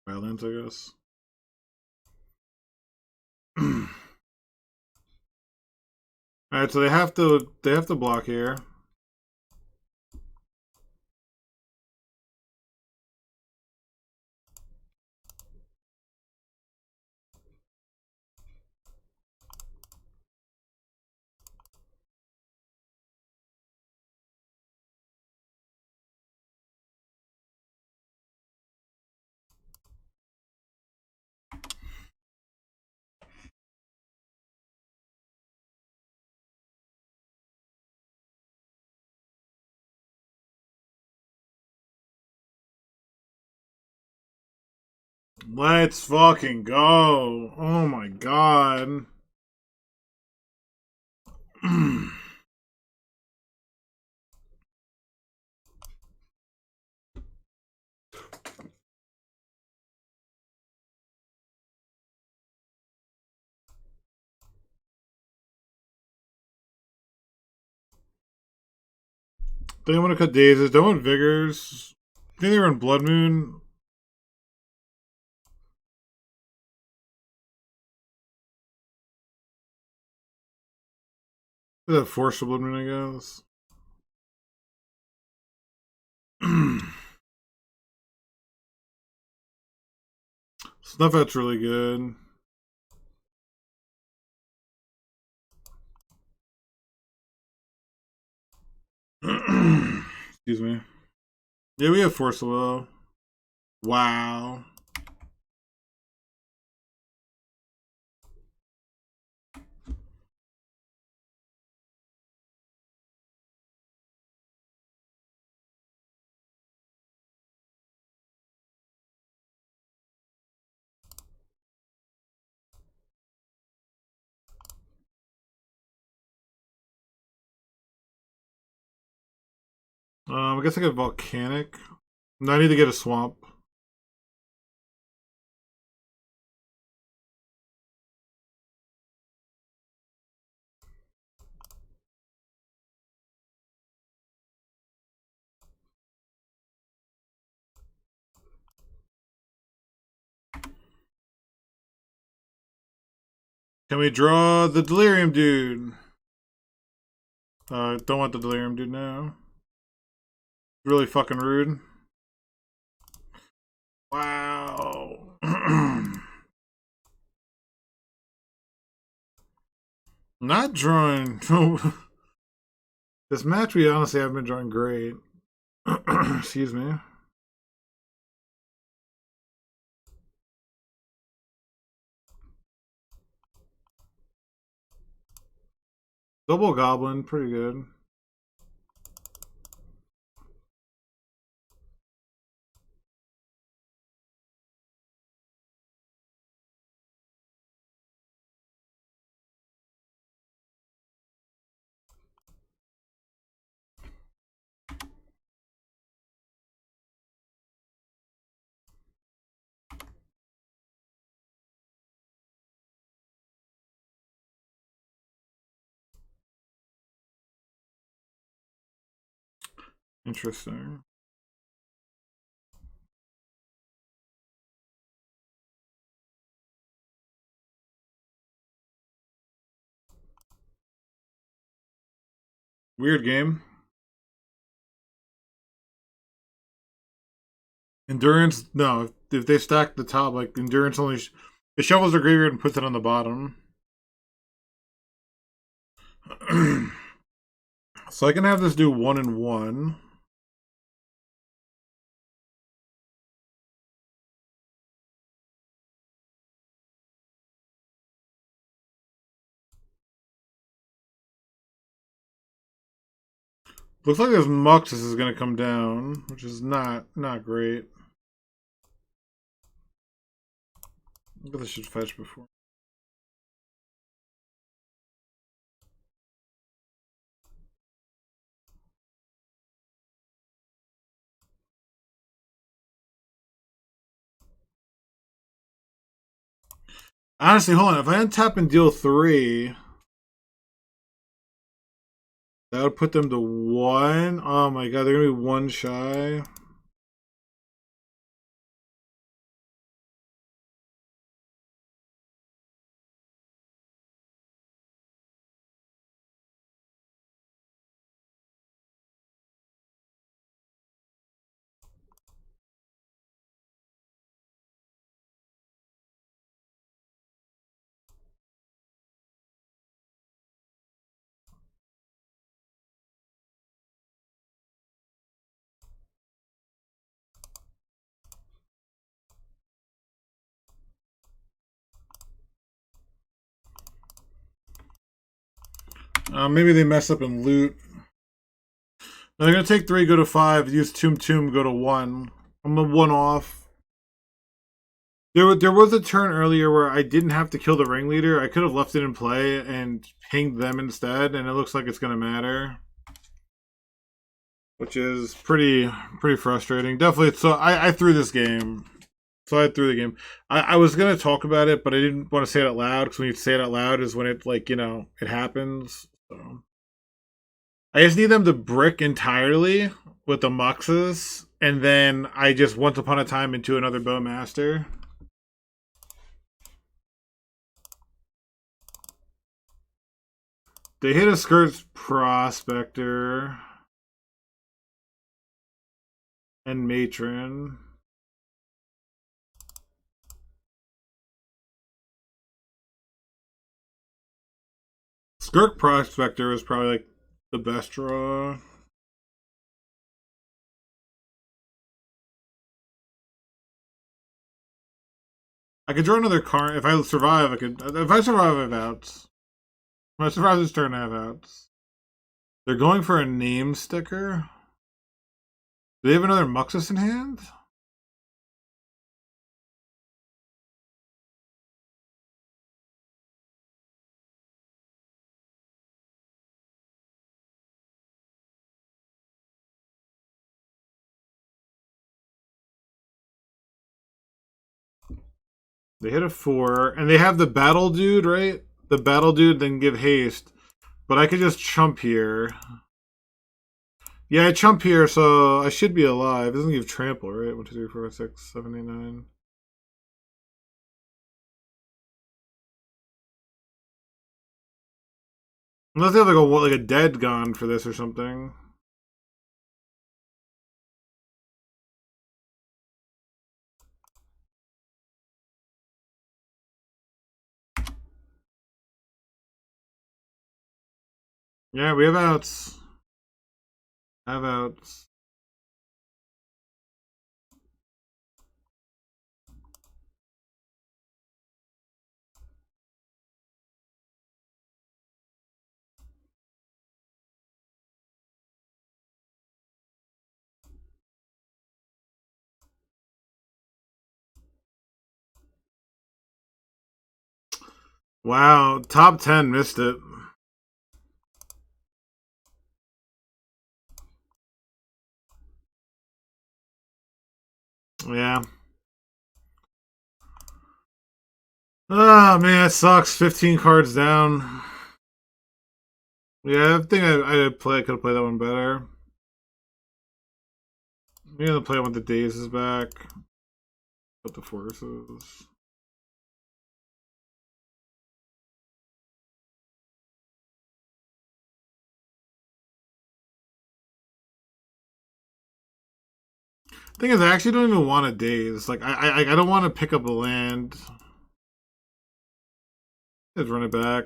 Wildlands, I guess. Alright, so they have to block here. Let's fucking go. Oh my god. They want to cut daisies. Don't want vigors. I think they were in Blood Moon. The Force of Blood Moon, I guess. Snuff Out's really good. Excuse me. Yeah, we have Force of Will. Wow. I guess I get Volcanic. No, I need to get a Swamp. Can we draw the Delirium Dude? Don't want the Delirium Dude now. Really fucking rude. Wow. Not drawing. This match, we honestly haven't been drawing great. Excuse me. Double Goblin, pretty good. Interesting. Weird game. Endurance, no. If they stack the top, like Endurance only, it shovels their graveyard and puts it on the bottom. So I can have this do 1 and 1. Looks like this Muxus is going to come down, which is not great. I guess I should fetch before. Honestly, hold on. If I untap and deal 3, that would put them to 1. Oh my god, they're going to be 1 shy. Maybe they mess up and loot. No, they're going to take 3, go to 5, use Tomb, go to 1. I'm a 1 off. There was a turn earlier where I didn't have to kill the ringleader. I could have left it in play and pinged them instead, and it looks like it's going to matter. Which is pretty frustrating. Definitely, so I threw this game. So I threw the game. I was going to talk about it, but I didn't want to say it out loud, because when you say it out loud is when it, like, you know, it happens. So I just need them to brick entirely with the Muxus, and then I just once upon a time into another Bowmaster. They hit a Skirts Prospector and Matron. Skirk Prospector is probably like the best draw. I could draw another card. If I survive, I could. If I survive, I have outs. If I survive this turn, I have outs. They're going for a name sticker. Do they have another Muxus in hand? They hit a 4, and they have the battle dude, right? The battle dude, then give haste. But I could just chump here. Yeah, I chump here, so I should be alive. It doesn't give trample, right? 1, 2, 3, 4, 5, 6, 7, 8, 9. Unless they have like a dead gone for this or something. Yeah, we have outs. Have outs. Wow, top 10 missed it. Yeah. Oh man, it sucks. 15 cards down. Yeah, I think I could have played that one better. Maybe the play when the days is back. Put the forces. Thing is, I actually don't even want a daze. Like, I don't want to pick up a land. Let's run it back.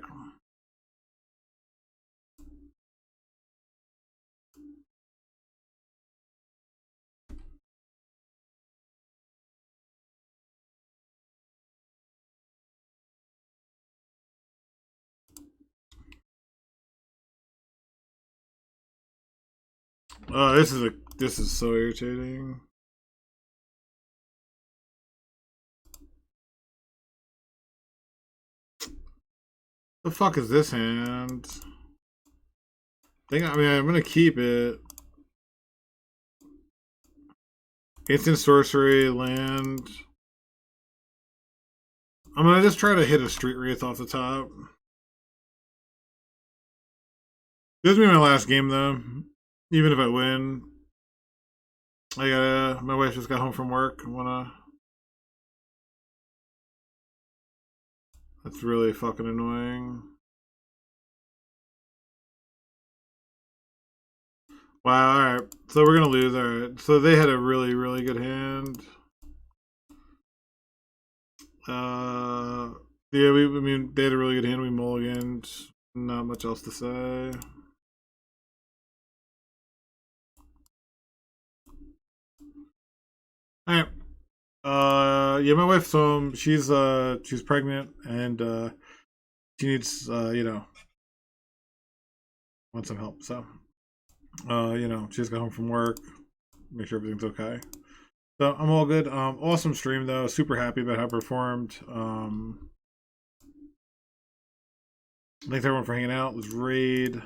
Oh, this is so irritating. The fuck is this hand? I mean, I'm gonna keep it. Instant sorcery, land. I'm gonna just try to hit a Street Wraith off the top. This is gonna be my last game though. Even if I win. My wife just got home from work. That's really fucking annoying. Wow, alright. So we're gonna lose, alright. So they had a really, really good hand. Yeah, I mean, they had a really good hand. We mulliganed. Not much else to say. Alright. Yeah, my wife's home. She's pregnant and she needs wants some help. So she just got home from work. Make sure everything's okay. So I'm all good. Awesome stream though. Super happy about how it performed. Thanks everyone for hanging out. Let's raid.